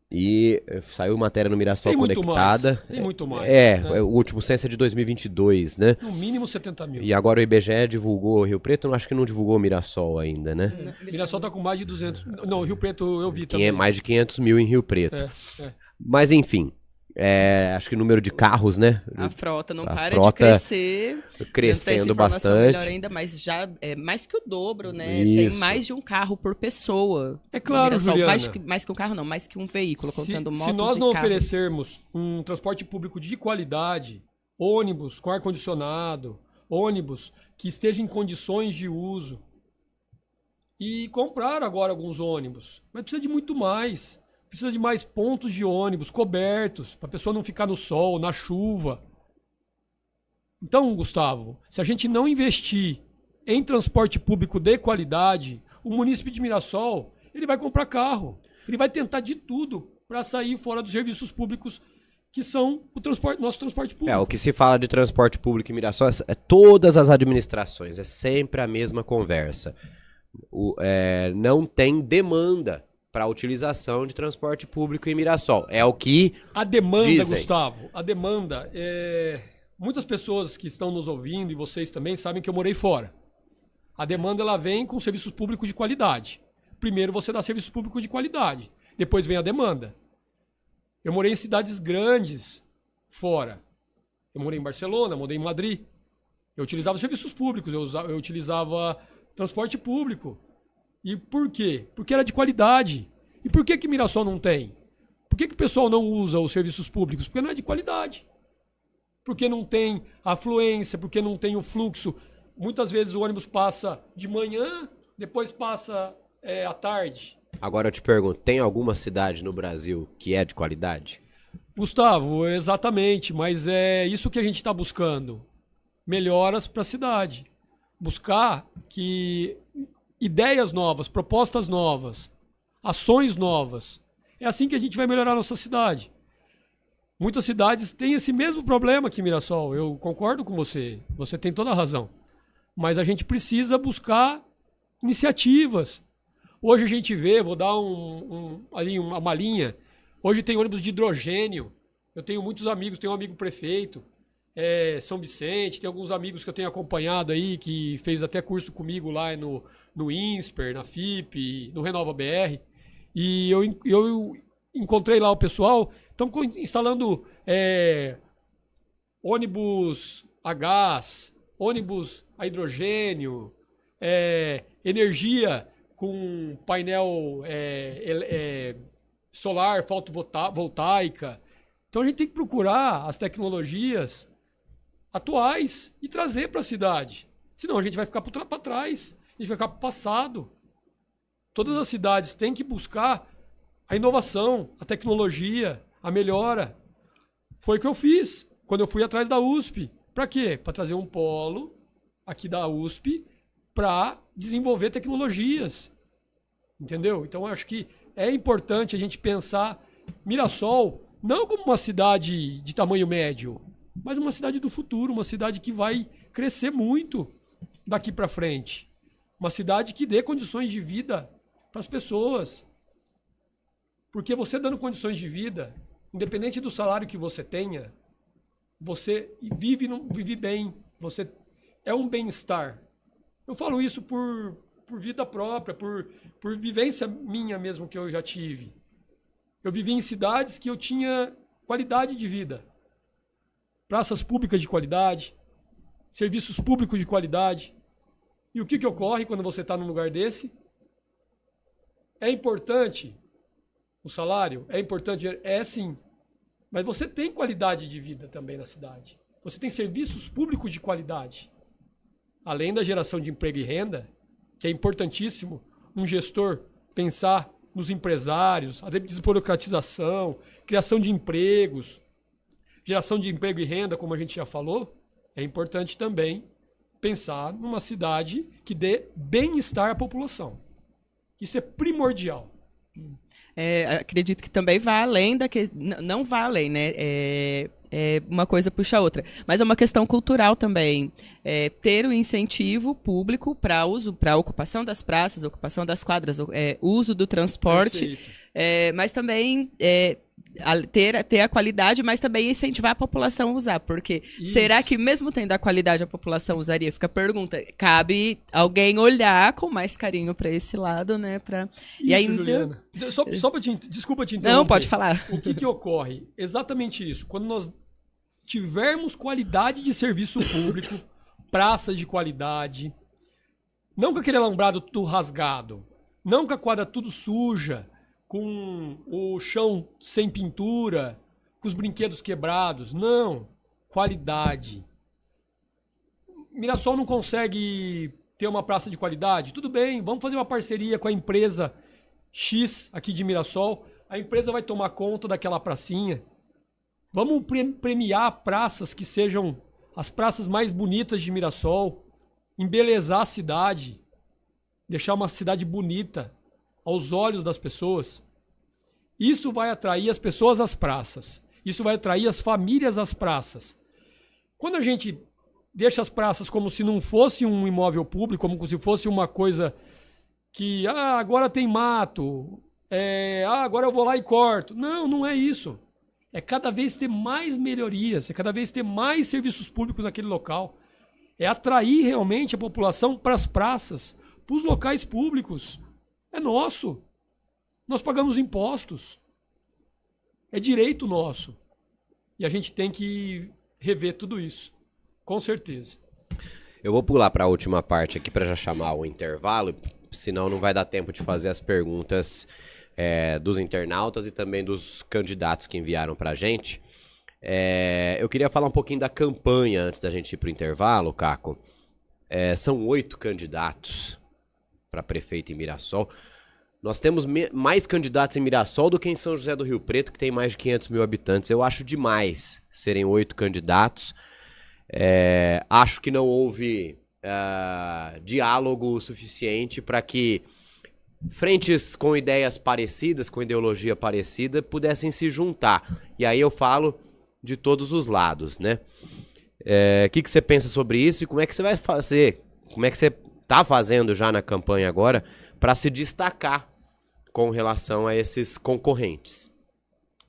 E saiu matéria no Mirassol Conectada. Tem muito mais. O último censo é de 2022, né? No mínimo 70 mil. E agora o IBGE divulgou Rio Preto, eu acho que não divulgou Mirassol ainda, né? Mirassol tá com mais de 200. Não, Rio Preto eu vi também. Mais de 500 mil em Rio Preto. Mas enfim, acho que o número de carros, né? A frota não para de crescer. Crescendo bastante. Melhor ainda, mas já é mais que o dobro, né? Isso. Tem mais de um carro por pessoa. É claro, Juliana. Mais que um carro não, mais que um veículo, contando motos e Se nós carros. não oferecermos um transporte público de qualidade, ônibus com ar-condicionado, ônibus que esteja em condições de uso, e comprar agora alguns ônibus, mas precisa de muito mais. Precisa de mais pontos de ônibus cobertos, para a pessoa não ficar no sol, na chuva. Então, Gustavo, se a gente não investir em transporte público de qualidade, o munícipe de Mirassol, ele vai comprar carro. Ele vai tentar de tudo para sair fora dos serviços públicos que são nosso transporte público. O que se fala de transporte público em Mirassol é todas as administrações, é sempre a mesma conversa. Não tem demanda para a utilização de transporte público em Mirassol. É o que a demanda, dizem. Gustavo, a demanda muitas pessoas que estão nos ouvindo e vocês também sabem que eu morei fora. A demanda ela vem com serviços públicos de qualidade. Primeiro você dá serviço público de qualidade, depois vem a demanda. Eu morei em cidades grandes fora. Eu morei em Barcelona, morei em Madrid. Eu utilizava serviços públicos, eu utilizava transporte público. E por quê? Porque era de qualidade. E por que Mirassol não tem? Por que o pessoal não usa os serviços públicos? Porque não é de qualidade. Porque não tem afluência, porque não tem o fluxo. Muitas vezes o ônibus passa de manhã, depois passa à tarde. Agora eu te pergunto, tem alguma cidade no Brasil que é de qualidade? Gustavo, exatamente, mas é isso que a gente está buscando. Melhoras para a cidade. Buscar que ideias novas, propostas novas, ações novas. É assim que a gente vai melhorar a nossa cidade. Muitas cidades têm esse mesmo problema aqui em Mirassol. Eu concordo com você. Você tem toda a razão. Mas a gente precisa buscar iniciativas. Hoje a gente vê, vou dar ali uma linha. Hoje tem ônibus de hidrogênio. Eu tenho muitos amigos, tenho um amigo prefeito, São Vicente, tem alguns amigos que eu tenho acompanhado aí, que fez até curso comigo lá no INSPER, na FIP, no Renova BR. E eu encontrei lá o pessoal, estão instalando ônibus a gás, ônibus a hidrogênio, energia com painel solar, fotovoltaica. Então a gente tem que procurar as tecnologias atuais e trazer para a cidade. Senão a gente vai ficar para trás, a gente vai ficar para o passado. Todas as cidades têm que buscar a inovação, a tecnologia, a melhora. Foi o que eu fiz quando eu fui atrás da USP. Para quê? Para trazer um polo aqui da USP para desenvolver tecnologias. Entendeu? Então eu acho que é importante a gente pensar Mirassol não como uma cidade de tamanho médio, mas uma cidade do futuro, uma cidade que vai crescer muito daqui para frente. Uma cidade que dê condições de vida para as pessoas. Porque você dando condições de vida, independente do salário que você tenha, você vive bem, você é um bem-estar. Eu falo isso por vida própria, por vivência minha mesmo que eu já tive. Eu vivi em cidades que eu tinha qualidade de vida. Praças públicas de qualidade, serviços públicos de qualidade. E o que ocorre quando você está num lugar desse? É importante o salário? É importante? É sim. Mas você tem qualidade de vida também na cidade. Você tem serviços públicos de qualidade. Além da geração de emprego e renda, que é importantíssimo um gestor pensar nos empresários, a desburocratização, criação de empregos, geração de emprego e renda, como a gente já falou, é importante também pensar numa cidade que dê bem-estar à população. Isso é primordial. Acredito que também vá além não vá além, né? Uma coisa puxa a outra. Mas é uma questão cultural também. Ter o incentivo público para a ocupação das praças, ocupação das quadras, uso do transporte, mas também ter a qualidade, mas também incentivar a população a usar. Porque será que mesmo tendo a qualidade a população usaria? Fica a pergunta. Cabe alguém olhar com mais carinho para esse lado, né? E ainda... Juliana, só para desculpa te interromper. Não, pode falar. O que ocorre? Exatamente isso. Quando nós tivermos qualidade de serviço público, praças de qualidade, não com aquele alambrado tudo rasgado, não com a quadra tudo suja, com o chão sem pintura, com os brinquedos quebrados. Não. Qualidade. Mirassol não consegue ter uma praça de qualidade? Tudo bem, vamos fazer uma parceria com a empresa X aqui de Mirassol. A empresa vai tomar conta daquela pracinha. Vamos premiar praças que sejam as praças mais bonitas de Mirassol. Embelezar a cidade. Deixar uma cidade bonita aos olhos das pessoas. Isso vai atrair as pessoas às praças. Isso vai atrair as famílias às praças. Quando a gente deixa as praças como se não fosse um imóvel público, como se fosse uma coisa que, agora tem mato, agora eu vou lá e corto. Não, não é isso. É cada vez ter mais melhorias, é cada vez ter mais serviços públicos naquele local. É atrair realmente a população para as praças, para os locais públicos. É nosso. Nós pagamos impostos. É direito nosso. E a gente tem que rever tudo isso. Com certeza. Eu vou pular para a última parte aqui para já chamar o intervalo, senão não vai dar tempo de fazer as perguntas dos internautas e também dos candidatos que enviaram para a gente. Eu queria falar um pouquinho da campanha antes da gente ir para o intervalo, Caco. São 8 candidatos para prefeito em Mirassol. Nós temos mais candidatos em Mirassol do que em São José do Rio Preto, que tem mais de 500 mil habitantes. Eu acho demais serem 8 candidatos. Acho que não houve diálogo suficiente para que frentes com ideias parecidas, com ideologia parecida, pudessem se juntar. E aí eu falo de todos os lados, né? O que você pensa sobre isso e como é que você vai fazer? Como é que você está fazendo já na campanha agora para se destacar com relação a esses concorrentes?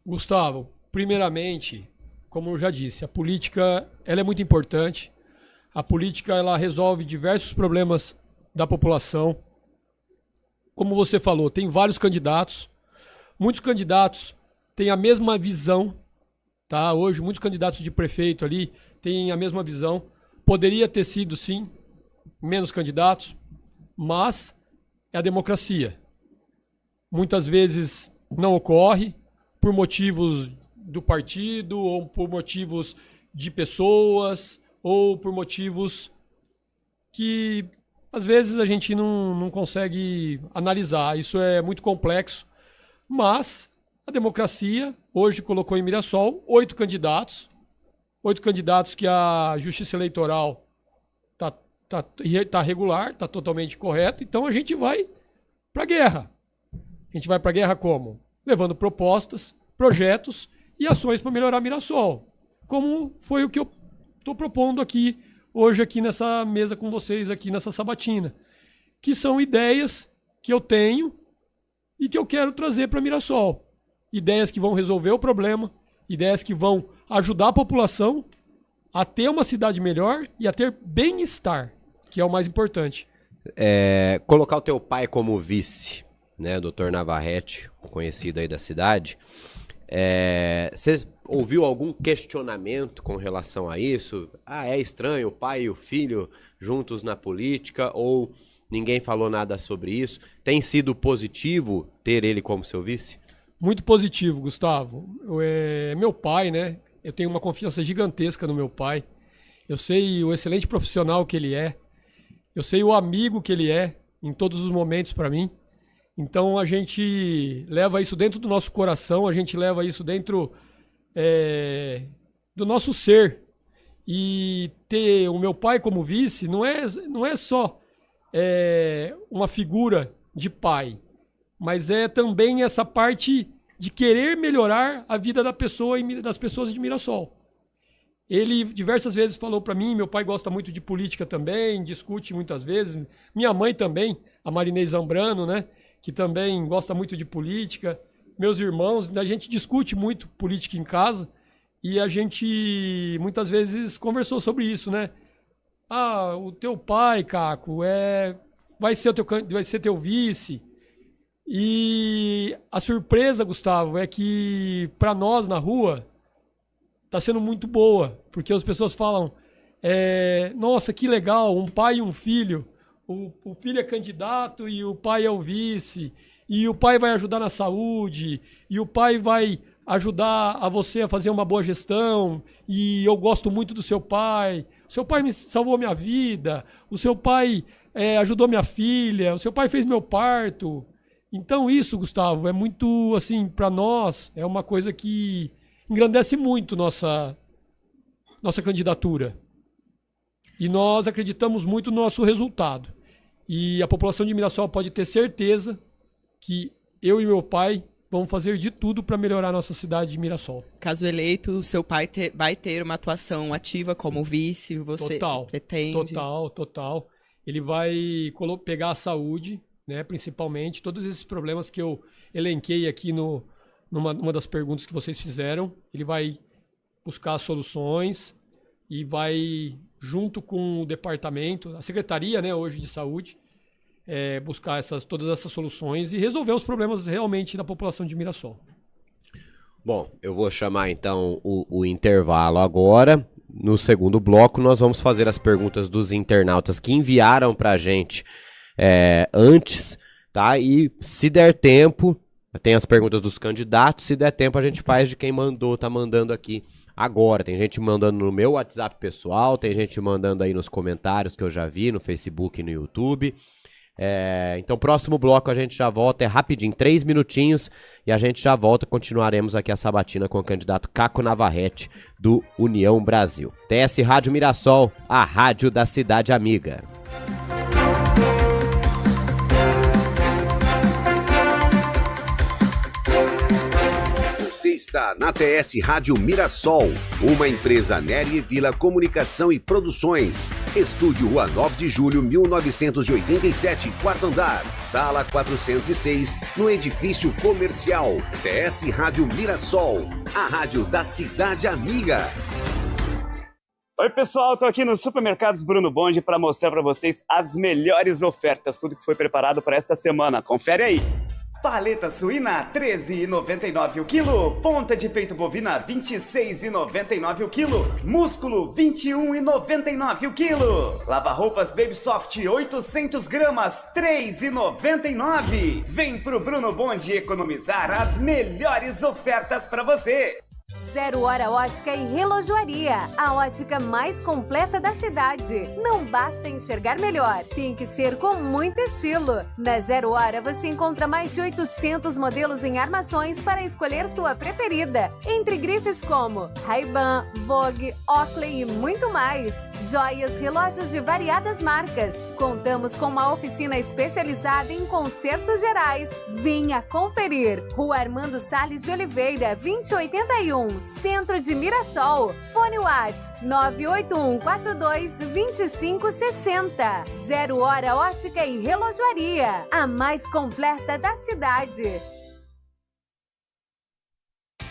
Gustavo, primeiramente, como eu já disse, a política ela é muito importante. A política ela resolve diversos problemas da população. Como você falou, tem vários candidatos. Muitos candidatos têm a mesma visão, tá? Hoje, muitos candidatos de prefeito ali têm a mesma visão. Poderia ter sido, sim, menos candidatos, mas é a democracia. Muitas vezes não ocorre por motivos do partido, ou por motivos de pessoas, ou por motivos que às vezes a gente não consegue analisar. Isso é muito complexo, mas a democracia hoje colocou em Mirassol 8 candidatos que a Justiça Eleitoral tá regular, tá totalmente correto, então a gente vai para a guerra. A gente vai para a guerra como? Levando propostas, projetos e ações para melhorar Mirassol, como foi o que eu estou propondo aqui hoje aqui nessa mesa com vocês aqui nessa sabatina, que são ideias que eu tenho e que eu quero trazer para Mirassol. Ideias que vão resolver o problema, ideias que vão ajudar a população a ter uma cidade melhor e a ter bem-estar, que é o mais importante. Colocar o teu pai como vice, né, Dr. Navarrete, conhecido aí da cidade, você ouviu algum questionamento com relação a isso? É estranho o pai e o filho juntos na política, ou ninguém falou nada sobre isso? Tem sido positivo ter ele como seu vice? Muito positivo, Gustavo. Meu pai, né? Eu tenho uma confiança gigantesca no meu pai. Eu sei o excelente profissional que ele é. Eu sei o amigo que ele é em todos os momentos para mim. Então a gente leva isso dentro do nosso coração, a gente leva isso dentro do nosso ser. E ter o meu pai como vice não é só uma figura de pai, mas é também essa parte de querer melhorar a vida da pessoa e das pessoas de Mirassol. Ele diversas vezes falou para mim, meu pai gosta muito de política também, discute muitas vezes. Minha mãe também, a Marinês Zambrano, né, que também gosta muito de política. Meus irmãos, a gente discute muito política em casa e a gente muitas vezes conversou sobre isso, né? O teu pai, Caco, vai ser teu vice. E a surpresa, Gustavo, é que para nós na rua tá sendo muito boa, porque as pessoas falam, nossa, que legal, um pai e um filho. O filho é candidato e o pai é o vice, e o pai vai ajudar na saúde, e o pai vai ajudar a você a fazer uma boa gestão, e eu gosto muito do seu pai me salvou minha vida, o seu pai ajudou minha filha, o seu pai fez meu parto. Então isso, Gustavo, é muito, assim, para nós, é uma coisa que engrandece muito nossa candidatura. E nós acreditamos muito no nosso resultado. E a população de Mirassol pode ter certeza que eu e meu pai vamos fazer de tudo para melhorar a nossa cidade de Mirassol. Caso eleito, o seu pai vai ter uma atuação ativa como vice, você pretende? Total. Ele vai pegar a saúde, né, principalmente, todos esses problemas que eu elenquei aqui numa das perguntas que vocês fizeram. Ele vai buscar soluções e vai, junto com o departamento, a secretaria, né, hoje de saúde, buscar todas essas soluções e resolver os problemas realmente da população de Mirassol. Bom, eu vou chamar então o intervalo agora. No segundo bloco nós vamos fazer as perguntas dos internautas que enviaram pra gente antes, tá? E se der tempo, tem as perguntas dos candidatos, se der tempo a gente faz de quem tá mandando aqui agora. Tem gente mandando no meu WhatsApp pessoal, tem gente mandando aí nos comentários que eu já vi, no Facebook e no YouTube. Então, próximo bloco a gente já volta, é rapidinho, 3 minutinhos, e a gente já volta, continuaremos aqui a sabatina com o candidato Caco Navarrete, do União Brasil. TS Rádio Mirassol, a rádio da cidade amiga. Você está na TS Rádio Mirassol, uma empresa Nery Vila Comunicação e Produções. Estúdio Rua 9 de Julho, 1987, quarto andar, sala 406, no edifício comercial. TS Rádio Mirassol, a rádio da cidade amiga. Oi pessoal, estou aqui nos Supermercados Bruno Bonde para mostrar para vocês as melhores ofertas, tudo que foi preparado para esta semana. Confere aí! Paleta suína, R$ 13,99 o quilo. Ponta de peito bovina, R$ 26,99 o quilo. Músculo, R$ 21,99 o quilo. Lava-roupas Baby Soft, 800 gramas, R$ 3,99. Vem pro Bruno Bonde economizar as melhores ofertas para você. Zero Hora Ótica e Relojoaria, a ótica mais completa da cidade. Não basta enxergar melhor, tem que ser com muito estilo. Na Zero Hora você encontra mais de 800 modelos em armações para escolher sua preferida. Entre grifes como Ray-Ban, Vogue, Oakley e muito mais. Joias, relógios de variadas marcas. Contamos com uma oficina especializada em consertos gerais. Venha conferir. Rua Armando Salles de Oliveira, 2081. Centro de Mirassol. Fone WhatsApp 981422560. Zero Hora Ótica e Relojoaria, a mais completa da cidade.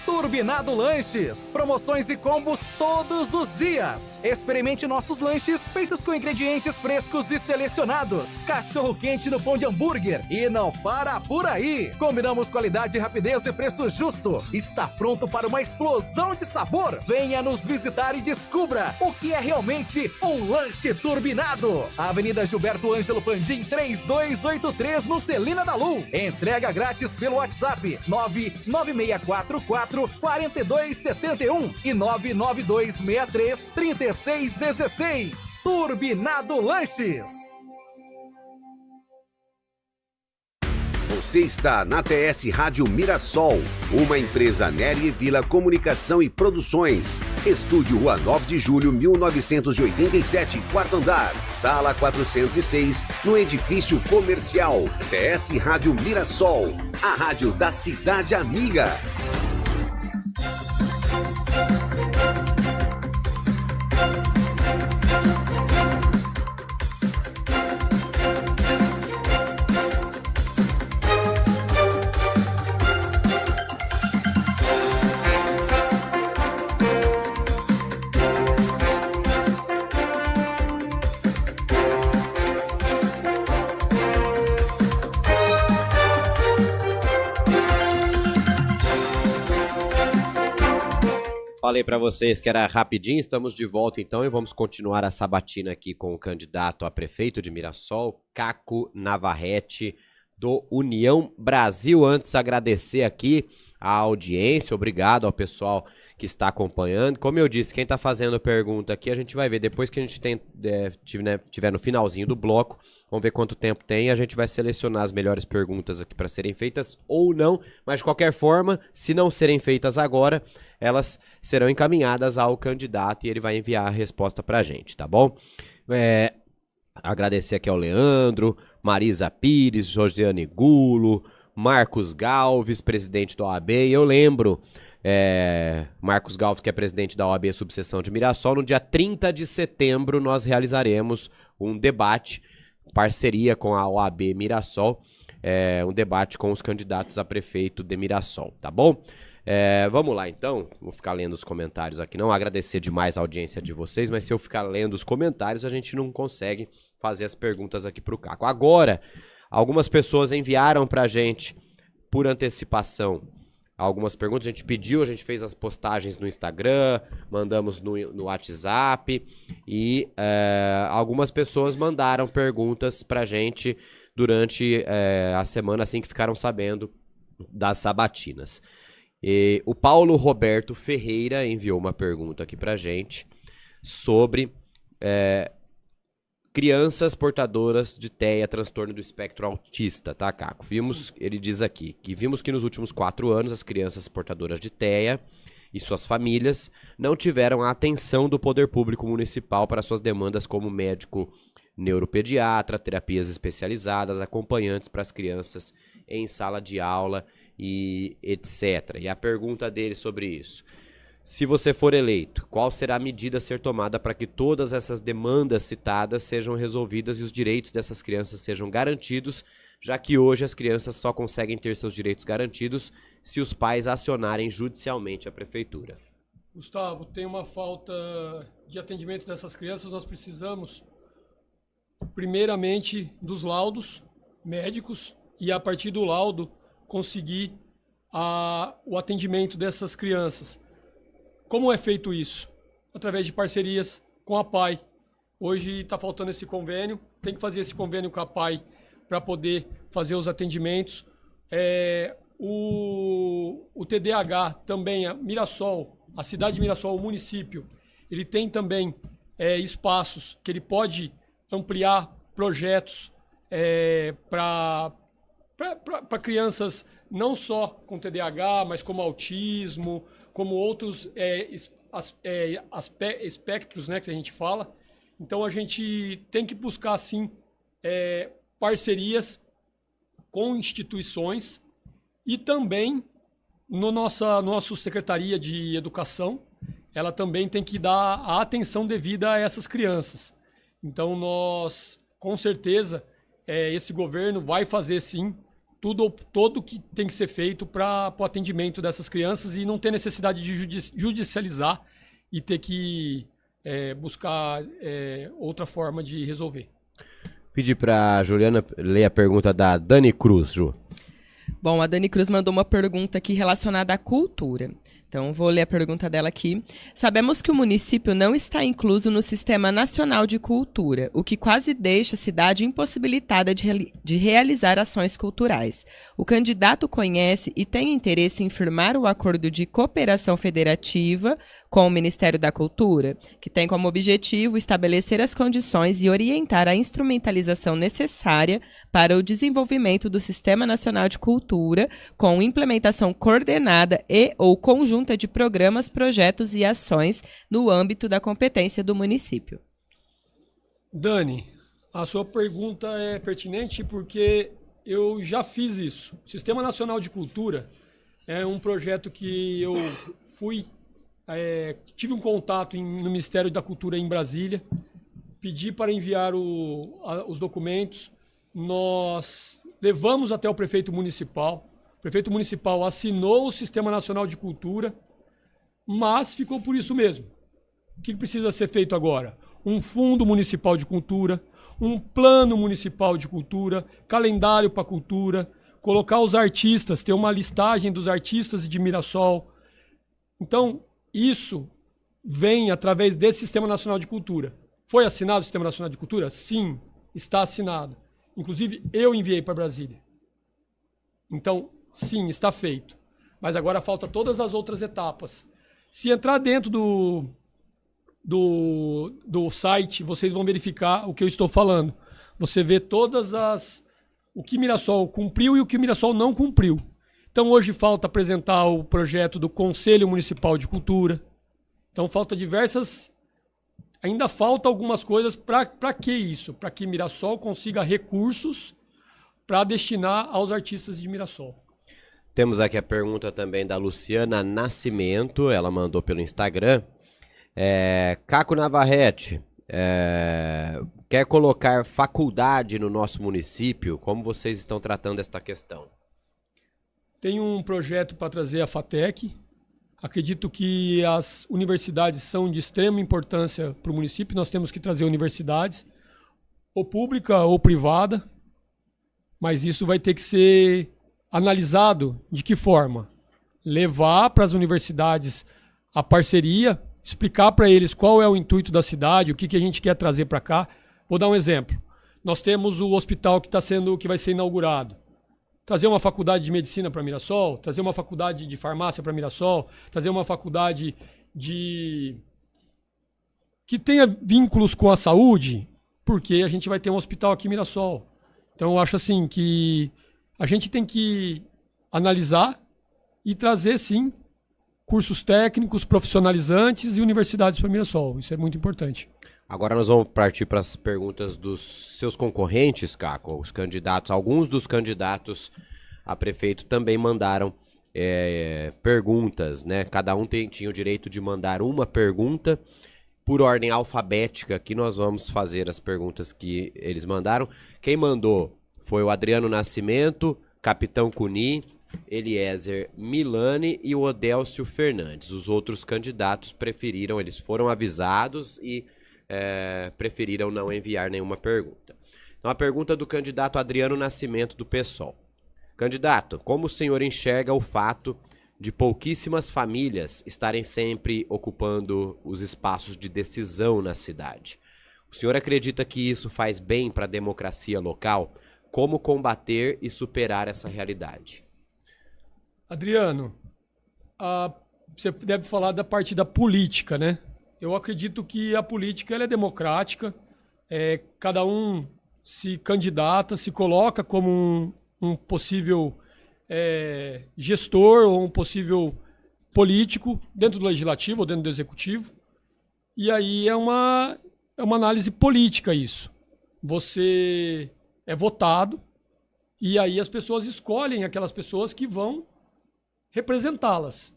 Turbinado Lanches. Promoções e combos todos os dias. Experimente nossos lanches feitos com ingredientes frescos e selecionados. Cachorro quente no pão de hambúrguer. E não para por aí. Combinamos qualidade, rapidez e preço justo. Está pronto para uma explosão de sabor. Venha nos visitar e descubra o que é realmente um lanche turbinado. Avenida Gilberto Ângelo Pandim, 3283, no Celina da Lu. Entrega grátis pelo WhatsApp 99644 4271 e 99263 3616. Turbinado Lanches. Você está na TS Rádio Mirassol, uma empresa Nery Vila Comunicação e Produções. Estúdio Rua 9 de Julho, 1987, quarto andar, sala 406, no edifício comercial. TS Rádio Mirassol, a rádio da cidade amiga. Falei para vocês que era rapidinho, estamos de volta então e vamos continuar a sabatina aqui com o candidato a prefeito de Mirassol, Caco Navarrete, do União Brasil. Antes, agradecer aqui a audiência, obrigado ao pessoal que está acompanhando. Como eu disse, quem está fazendo pergunta aqui, a gente vai ver depois que a gente tiver no finalzinho do bloco, vamos ver quanto tempo tem e a gente vai selecionar as melhores perguntas aqui para serem feitas ou não, mas de qualquer forma, se não serem feitas agora, elas serão encaminhadas ao candidato e ele vai enviar a resposta para a gente, tá bom? Agradecer aqui ao Leandro, Marisa Pires, Josiane Gulo, Marcos Galves, presidente da OAB, e eu lembro, Marcos Galves, que é presidente da OAB Subseção de Mirassol, no dia 30 de setembro nós realizaremos um debate, parceria com a OAB Mirassol, um debate com os candidatos a prefeito de Mirassol, tá bom? Vamos lá então, vou ficar lendo os comentários aqui, não agradecer demais a audiência de vocês, mas se eu ficar lendo os comentários a gente não consegue fazer as perguntas aqui pro Caco. Agora, algumas pessoas enviaram pra gente por antecipação algumas perguntas, a gente pediu, a gente fez as postagens no Instagram, mandamos no WhatsApp e algumas pessoas mandaram perguntas pra gente durante a semana, assim que ficaram sabendo das sabatinas. E o Paulo Roberto Ferreira enviou uma pergunta aqui pra gente sobre crianças portadoras de TEA, transtorno do espectro autista, tá, Caco? Ele diz aqui que vimos que nos últimos 4 anos as crianças portadoras de TEA e suas famílias não tiveram a atenção do poder público municipal para suas demandas como médico neuropediatra, terapias especializadas, acompanhantes para as crianças em sala de aula e etc. E a pergunta dele sobre isso: se você for eleito, qual será a medida a ser tomada para que todas essas demandas citadas sejam resolvidas e os direitos dessas crianças sejam garantidos, já que hoje as crianças só conseguem ter seus direitos garantidos se os pais acionarem judicialmente a prefeitura? Gustavo, tem uma falta de atendimento dessas crianças. Nós precisamos, primeiramente, dos laudos médicos e, a partir do laudo, conseguir o atendimento dessas crianças. Como é feito isso? Através de parcerias com a PAI. Hoje está faltando esse convênio, tem que fazer esse convênio com a PAI para poder fazer os atendimentos. O TDAH também, a Mirassol, a cidade de Mirassol, o município, ele tem também espaços que ele pode ampliar projetos para crianças não só com TDAH, mas como autismo, como outros espectros, né, que a gente fala. Então a gente tem que buscar, sim, parcerias com instituições e também nossa Secretaria de Educação, ela também tem que dar a atenção devida a essas crianças. Então nós, com certeza, esse governo vai fazer, sim, todo que tem que ser feito para o atendimento dessas crianças e não ter necessidade de judicializar e ter que buscar outra forma de resolver. Pedir para a Juliana ler a pergunta da Dani Cruz, Ju. Bom, a Dani Cruz mandou uma pergunta aqui relacionada à cultura. Então, vou ler a pergunta dela aqui. Sabemos que o município não está incluso no Sistema Nacional de Cultura, o que quase deixa a cidade impossibilitada de realizar ações culturais. O candidato conhece e tem interesse em firmar o acordo de cooperação federativa com o Ministério da Cultura, que tem como objetivo estabelecer as condições e orientar a instrumentalização necessária para o desenvolvimento do Sistema Nacional de Cultura, com implementação coordenada ou conjunta de programas, projetos e ações no âmbito da competência do município. Dani, a sua pergunta é pertinente porque eu já fiz isso. O Sistema Nacional de Cultura é um projeto que eu tive um contato no Ministério da Cultura em Brasília, pedi para enviar os documentos, nós levamos até o prefeito municipal. O prefeito municipal assinou o Sistema Nacional de Cultura, mas ficou por isso mesmo. O que precisa ser feito agora? Um fundo municipal de cultura, um plano municipal de cultura, calendário para cultura, colocar os artistas, ter uma listagem dos artistas de Mirassol. Então, isso vem através desse Sistema Nacional de Cultura. Foi assinado o Sistema Nacional de Cultura? Sim, está assinado. Inclusive, eu enviei para Brasília. Então, sim, está feito. Mas agora falta todas as outras etapas. Se entrar dentro do site, vocês vão verificar o que eu estou falando. Você vê o que Mirassol cumpriu e o que Mirassol não cumpriu. Então, hoje falta apresentar o projeto do Conselho Municipal de Cultura. Então, ainda falta algumas coisas. Para que isso? Para que Mirassol consiga recursos para destinar aos artistas de Mirassol. Temos aqui a pergunta também da Luciana Nascimento, ela mandou pelo Instagram. Caco Navarrete, quer colocar faculdade no nosso município? Como vocês estão tratando esta questão? Tem um projeto para trazer a FATEC. Acredito que as universidades são de extrema importância para o município. Nós temos que trazer universidades, ou pública ou privada, mas isso vai ter que ser analisado de que forma? Levar para as universidades a parceria, explicar para eles qual é o intuito da cidade, o que a gente quer trazer para cá. Vou dar um exemplo. Nós temos o hospital que vai ser inaugurado. Trazer uma faculdade de medicina para Mirassol, trazer uma faculdade de farmácia para Mirassol, trazer uma faculdade que tenha vínculos com a saúde, porque a gente vai ter um hospital aqui em Mirassol. Então eu acho assim que a gente tem que analisar e trazer, sim, cursos técnicos, profissionalizantes e universidades para Mirassol. Isso é muito importante. Agora nós vamos partir para as perguntas dos seus concorrentes, Caco, os candidatos, alguns dos candidatos a prefeito também mandaram perguntas, né? Cada um tinha o direito de mandar uma pergunta por ordem alfabética. Aqui nós vamos fazer as perguntas que eles mandaram. Quem mandou foi o Adriano Nascimento, Capitão Cuni, Eliezer Milani e o Odélcio Fernandes. Os outros candidatos preferiram, eles foram avisados e preferiram não enviar nenhuma pergunta. Então a pergunta do candidato Adriano Nascimento do PSOL. Candidato, como o senhor enxerga o fato de pouquíssimas famílias estarem sempre ocupando os espaços de decisão na cidade? O senhor acredita que isso faz bem para a democracia local? Como combater e superar essa realidade? Adriano, você deve falar da parte da política, né? Eu acredito que a política ela é democrática, cada um se candidata, se coloca como um possível gestor ou um possível político dentro do legislativo ou dentro do executivo. E aí é uma análise política isso. Você é votado e aí as pessoas escolhem aquelas pessoas que vão representá-las.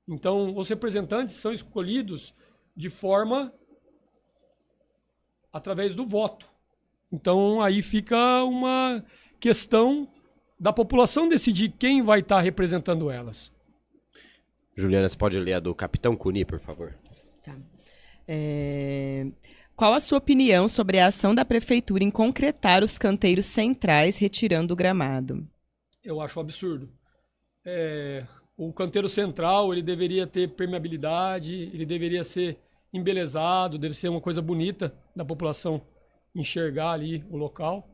Então, os representantes são escolhidos de forma através do voto. Então, aí fica uma questão da população decidir quem vai estar representando elas. Juliana, você pode ler a do Capitão Cuni, por favor? Tá. Qual a sua opinião sobre a ação da prefeitura em concretar os canteiros centrais retirando o gramado? Eu acho um absurdo. O canteiro central ele deveria ter permeabilidade, ele deveria ser embelezado, deve ser uma coisa bonita da população enxergar ali o local.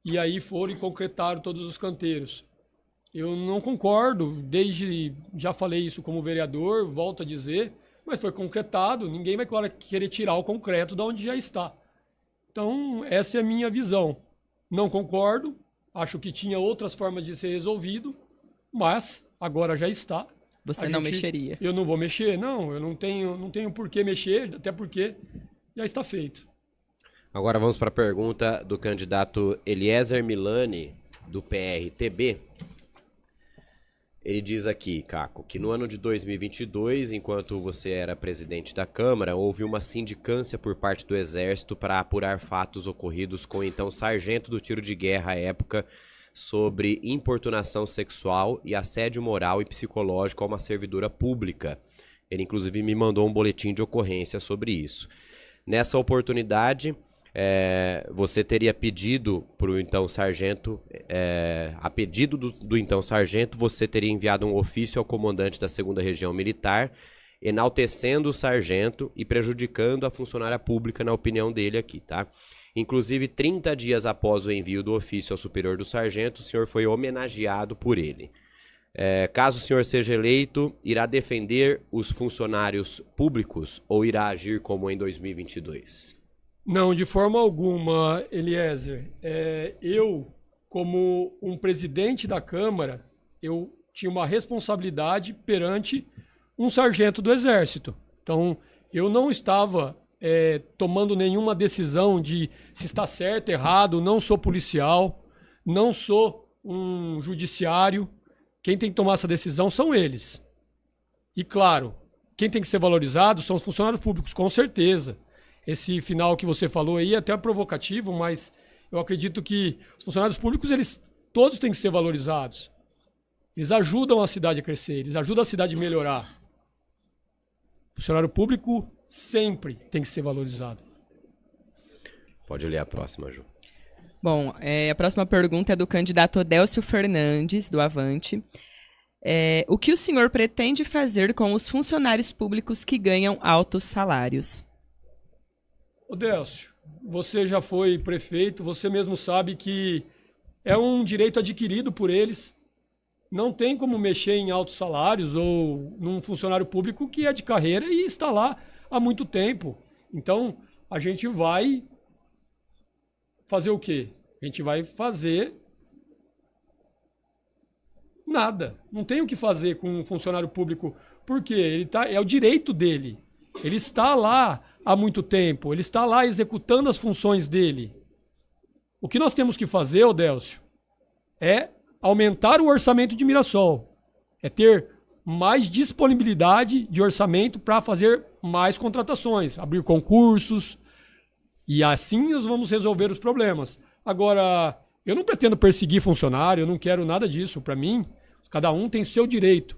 E aí foram e concretaram todos os canteiros. Eu não concordo, já falei isso como vereador, volto a dizer, mas foi concretado, ninguém vai querer tirar o concreto de onde já está. Então, essa é a minha visão. Não concordo, acho que tinha outras formas de ser resolvido, mas agora já está. Você não mexeria? Eu não vou mexer, não, eu não tenho por que mexer, até porque já está feito. Agora vamos para a pergunta do candidato Eliezer Milani, do PRTB. Ele diz aqui, Caco, que no ano de 2022, enquanto você era presidente da Câmara, houve uma sindicância por parte do Exército para apurar fatos ocorridos com o então sargento do tiro de guerra à época sobre importunação sexual e assédio moral e psicológico a uma servidora pública. Ele, inclusive, me mandou um boletim de ocorrência sobre isso. Nessa oportunidade, você teria pedido para o então sargento, a pedido do então sargento, você teria enviado um ofício ao comandante da 2ª Região Militar, enaltecendo o sargento e prejudicando a funcionária pública, na opinião dele aqui, tá? Inclusive, 30 dias após o envio do ofício ao superior do sargento, o senhor foi homenageado por ele. Caso o senhor seja eleito, irá defender os funcionários públicos ou irá agir como em 2022? Não, de forma alguma, Eliezer. Eu, como um presidente da Câmara, eu tinha uma responsabilidade perante um sargento do Exército. Então, eu não estava tomando nenhuma decisão de se está certo, errado, não sou policial, não sou um judiciário. Quem tem que tomar essa decisão são eles. E, claro, quem tem que ser valorizado são os funcionários públicos, com certeza. Esse final que você falou aí é até provocativo, mas eu acredito que os funcionários públicos, eles todos têm que ser valorizados. Eles ajudam a cidade a crescer, eles ajudam a cidade a melhorar. O funcionário público sempre tem que ser valorizado. Pode ler a próxima, Ju. Bom, a próxima pergunta é do candidato Odélcio Fernandes, do Avante. O que o senhor pretende fazer com os funcionários públicos que ganham altos salários? Odélcio, você já foi prefeito, você mesmo sabe que é um direito adquirido por eles. Não tem como mexer em altos salários ou num funcionário público que é de carreira e está lá há muito tempo. Então, a gente vai fazer o quê? A gente vai fazer nada. Não tem o que fazer com um funcionário público, porque é o direito dele. Ele está lá há muito tempo, ele está lá executando as funções dele. O que nós temos que fazer, Odélcio, é aumentar o orçamento de Mirassol. É ter mais disponibilidade de orçamento para fazer mais contratações, abrir concursos, e assim nós vamos resolver os problemas. Agora, eu não pretendo perseguir funcionário, eu não quero nada disso. Para mim, cada um tem seu direito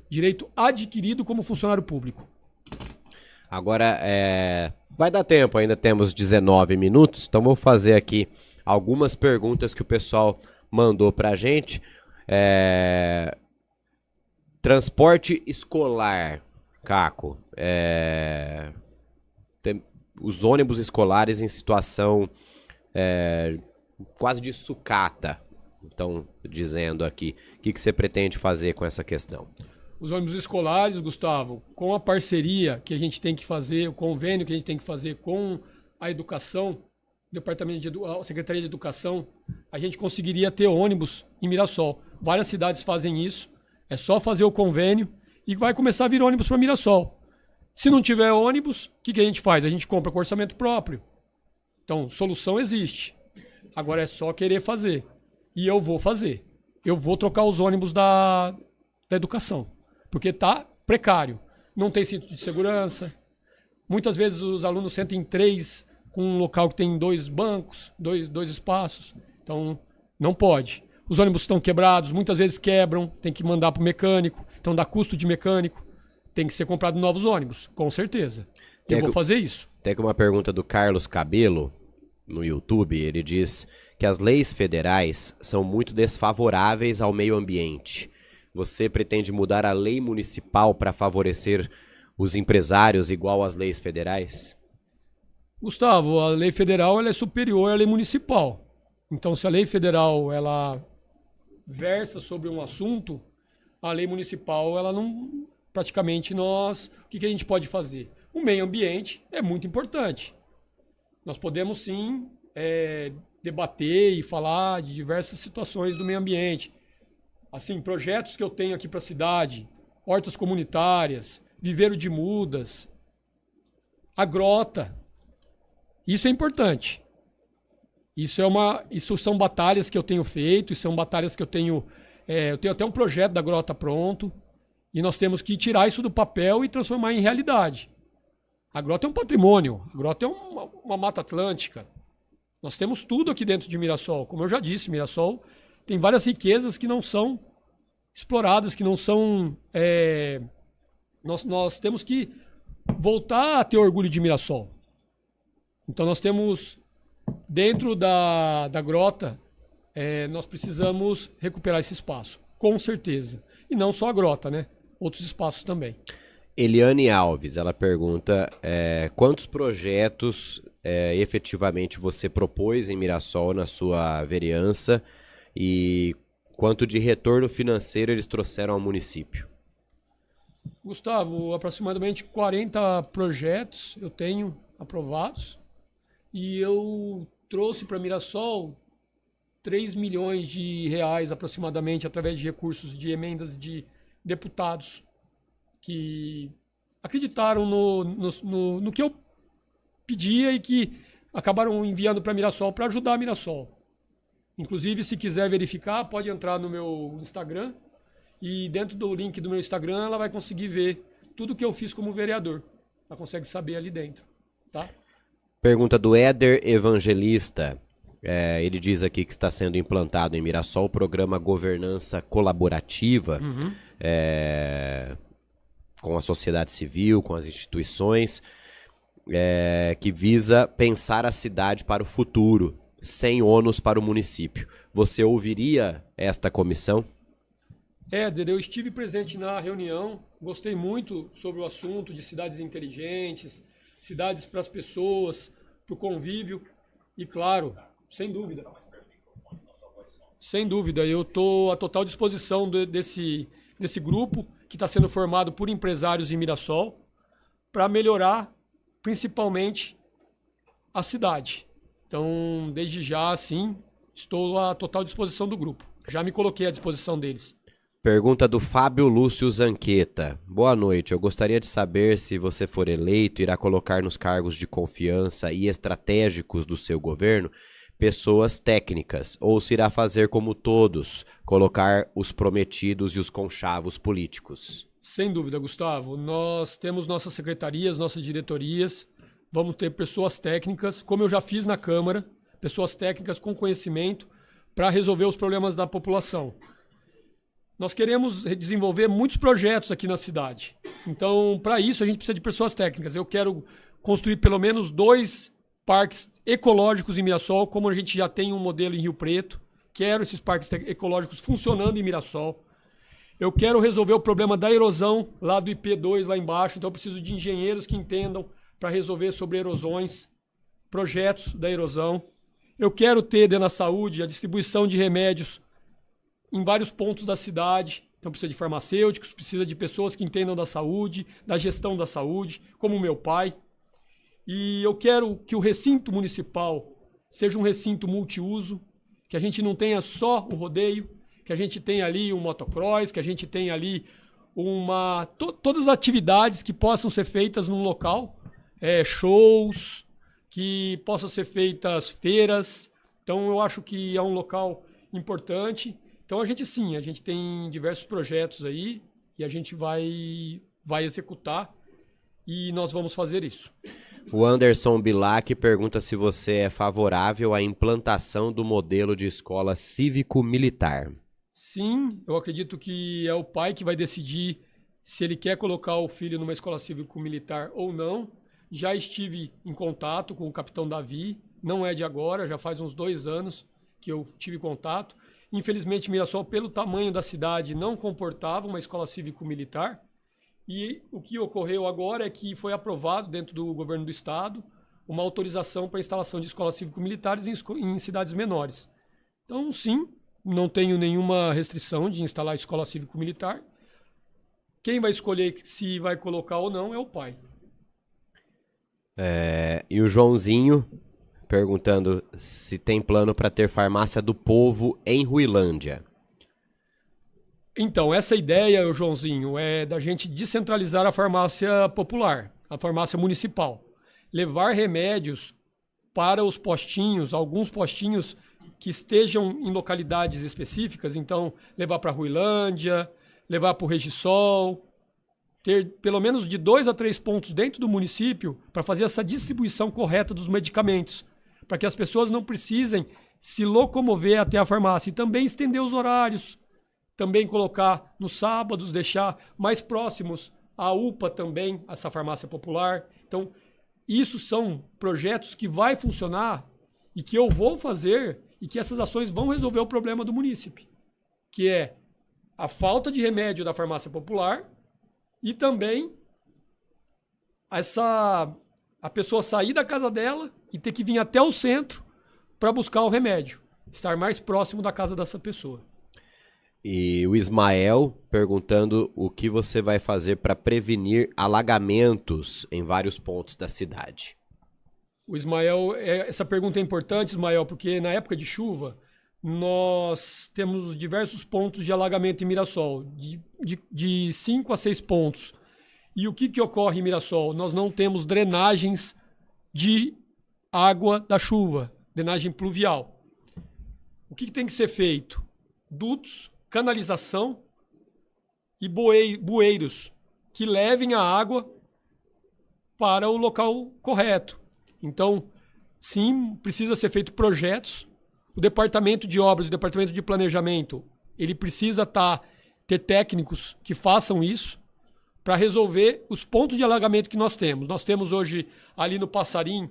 adquirido como funcionário público. Agora, vai dar tempo, ainda temos 19 minutos, então vou fazer aqui algumas perguntas que o pessoal mandou pra gente. Transporte escolar, Caco. Os ônibus escolares em situação quase de sucata, estão dizendo aqui. O que você pretende fazer com essa questão? Os ônibus escolares, Gustavo, com a parceria que a gente tem que fazer, o convênio que a gente tem que fazer com a educação, a Secretaria de Educação, a gente conseguiria ter ônibus em Mirassol. Várias cidades fazem isso, é só fazer o convênio e vai começar a vir ônibus para Mirassol. Se não tiver ônibus, o que a gente faz? A gente compra com orçamento próprio. Então, solução existe. Agora é só querer fazer. E eu vou fazer. Eu vou trocar os ônibus da educação. Porque está precário. Não tem cinto de segurança. Muitas vezes os alunos sentam em 3 com um local que tem 2 bancos, dois espaços. Então, não pode. Os ônibus estão quebrados, muitas vezes quebram, tem que mandar para o mecânico. Então, dá custo de mecânico. Tem que ser comprado novos ônibus, com certeza. Eu vou fazer isso. Tem aqui uma pergunta do Carlos Cabelo, no YouTube. Ele diz que as leis federais são muito desfavoráveis ao meio ambiente. Você pretende mudar a lei municipal para favorecer os empresários igual às leis federais? Gustavo, a lei federal ela é superior à lei municipal. Então, se a lei federal ela versa sobre um assunto, a lei municipal ela não... Praticamente nós... O que a gente pode fazer? O meio ambiente é muito importante. Nós podemos sim debater e falar de diversas situações do meio ambiente. Assim, projetos que eu tenho aqui para a cidade, hortas comunitárias, viveiro de mudas, a grota. Isso é importante. Isso são batalhas que eu tenho feito, isso são batalhas que eu tenho até um projeto da grota pronto, e nós temos que tirar isso do papel e transformar em realidade. A grota é um patrimônio, a grota é uma mata atlântica. Nós temos tudo aqui dentro de Mirassol. Como eu já disse, Mirassol tem várias riquezas que não são exploradas, que não são... Nós temos que voltar a ter orgulho de Mirassol. Então nós temos, dentro da grota, nós precisamos recuperar esse espaço, com certeza. E não só a grota, né? Outros espaços também. Eliane Alves, ela pergunta quantos projetos efetivamente você propôs em Mirassol na sua vereança e quanto de retorno financeiro eles trouxeram ao município? Gustavo, aproximadamente 40 projetos eu tenho aprovados e eu trouxe para Mirassol 3 milhões de reais aproximadamente através de recursos de emendas de deputados que acreditaram no que eu pedia e que acabaram enviando para Mirassol para ajudar a Mirassol. Inclusive, se quiser verificar, pode entrar no meu Instagram e dentro do link do meu Instagram ela vai conseguir ver tudo que eu fiz como vereador. Ela consegue saber ali dentro, tá? Pergunta do Éder Evangelista. Ele diz aqui que está sendo implantado em Mirassol o programa Governança Colaborativa, com a sociedade civil, com as instituições, que visa pensar a cidade para o futuro, sem ônus para o município. Você ouviria esta comissão? Éder, eu estive presente na reunião, gostei muito sobre o assunto de cidades inteligentes, cidades para as pessoas, para o convívio e, claro, sem dúvida. Sem dúvida, eu estou à total disposição desse grupo que está sendo formado por empresários em Mirassol para melhorar, principalmente, a cidade. Então, desde já, sim, estou à total disposição do grupo. Já me coloquei à disposição deles. Pergunta do Fábio Lúcio Zanqueta. Boa noite, eu gostaria de saber se você for eleito, irá colocar nos cargos de confiança e estratégicos do seu governo pessoas técnicas, ou se irá fazer como todos, colocar os prometidos e os conchavos políticos? Sem dúvida, Gustavo. Nós temos nossas secretarias, nossas diretorias, vamos ter pessoas técnicas, como eu já fiz na Câmara, pessoas técnicas com conhecimento para resolver os problemas da população. Nós queremos desenvolver muitos projetos aqui na cidade. Então, para isso, a gente precisa de pessoas técnicas. Eu quero construir pelo menos 2 parques ecológicos em Mirassol, como a gente já tem um modelo em Rio Preto. Quero esses parques ecológicos funcionando em Mirassol. Eu quero resolver o problema da erosão lá do IP2, lá embaixo. Então, eu preciso de engenheiros que entendam para resolver sobre erosões, projetos da erosão. Eu quero ter dentro da saúde a distribuição de remédios em vários pontos da cidade. Então precisa de farmacêuticos, precisa de pessoas que entendam da saúde, da gestão da saúde, como o meu pai. E eu quero que o recinto municipal seja um recinto multiuso, que a gente não tenha só o rodeio, que a gente tenha ali um motocross, que a gente tenha ali todas as atividades que possam ser feitas num local, shows, que possam ser feitas feiras. Então eu acho que é um local importante. Então a gente tem diversos projetos aí e a gente vai executar e nós vamos fazer isso. O Anderson Bilac pergunta se você é favorável à implantação do modelo de escola cívico-militar. Sim, eu acredito que é o pai que vai decidir se ele quer colocar o filho numa escola cívico-militar ou não. Já estive em contato com o capitão Davi, não é de agora, já faz uns 2 anos que eu tive contato. Infelizmente, Mirassol, pelo tamanho da cidade, não comportava uma escola cívico-militar. E o que ocorreu agora é que foi aprovado dentro do governo do estado uma autorização para a instalação de escolas cívico-militares em cidades menores. Então, sim, não tenho nenhuma restrição de instalar escola cívico-militar. Quem vai escolher se vai colocar ou não é o pai. E o Joãozinho perguntando se tem plano para ter farmácia do povo em Ruilândia. Então, essa ideia, Joãozinho, é da gente descentralizar a farmácia popular, a farmácia municipal. Levar remédios para os postinhos, alguns postinhos que estejam em localidades específicas. Então, levar para Ruilândia, levar para o Regisol, ter pelo menos de 2 a 3 pontos dentro do município para fazer essa distribuição correta dos medicamentos, para que as pessoas não precisem se locomover até a farmácia e também estender os horários, também colocar nos sábados, deixar mais próximos à UPA também, essa farmácia popular. Então, isso são projetos que vai funcionar e que eu vou fazer e que essas ações vão resolver o problema do município, que é a falta de remédio da farmácia popular e também a pessoa sair da casa dela e ter que vir até o centro para buscar o remédio, estar mais próximo da casa dessa pessoa. E o Ismael perguntando o que você vai fazer para prevenir alagamentos em vários pontos da cidade. O Ismael, essa pergunta é importante, Ismael, porque na época de chuva nós temos diversos pontos de alagamento em Mirassol, de 5 a 6 pontos. E o que ocorre em Mirassol? Nós não temos drenagens de água da chuva, drenagem pluvial. O que tem que ser feito? Dutos, canalização e bueiros que levem a água para o local correto. Então, sim, precisa ser feito projetos. O departamento de obras, o departamento de planejamento, ele precisa ter técnicos que façam isso para resolver os pontos de alagamento que nós temos. Nós temos hoje ali no Passarim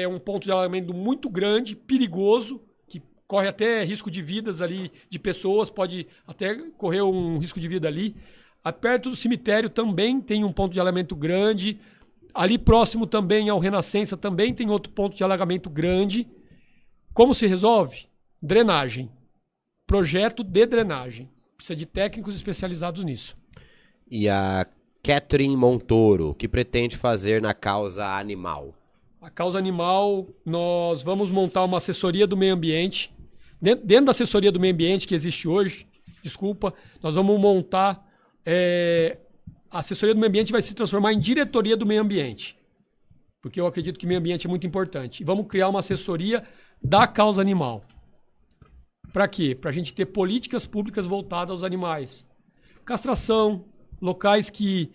um ponto de alagamento muito grande, perigoso, que corre até risco de vidas ali de pessoas, pode até correr um risco de vida ali. Perto do cemitério também tem um ponto de alagamento grande. Ali próximo também ao Renascença também tem outro ponto de alagamento grande. Como se resolve? Drenagem. Projeto de drenagem. Precisa de técnicos especializados nisso. E a Catherine Montoro, o que pretende fazer na causa animal? A causa animal, nós vamos montar uma assessoria do meio ambiente. Dentro da assessoria do meio ambiente que existe hoje, nós vamos montar... a assessoria do meio ambiente vai se transformar em diretoria do meio ambiente. porque eu acredito que meio ambiente é muito importante. E vamos criar uma assessoria da causa animal. Para quê? Para a gente ter políticas públicas voltadas aos animais. Castração, locais que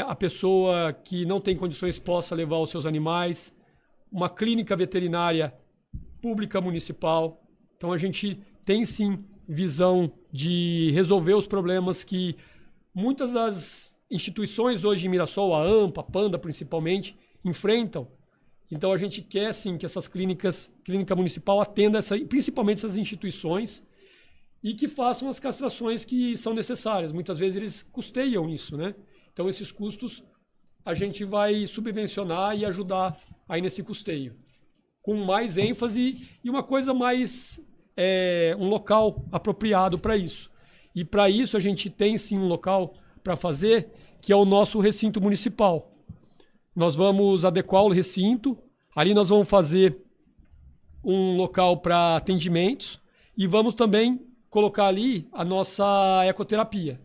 a pessoa que não tem condições possa levar os seus animais, uma clínica veterinária pública municipal. Então a gente tem sim visão de resolver os problemas que muitas das instituições hoje em Mirassol, a AMPA, a Panda principalmente, enfrentam. Então a gente quer sim que essas clínica municipal atenda principalmente essas instituições e que façam as castrações que são necessárias. Muitas vezes eles custeiam isso, né? Então esses custos a gente vai subvencionar e ajudar aí nesse custeio. Com mais ênfase e uma coisa mais... um local apropriado para isso. E para isso a gente tem sim um local para fazer, que é o nosso recinto municipal. Nós vamos adequar o recinto, ali nós vamos fazer um local para atendimentos e vamos também colocar ali a nossa ecoterapia.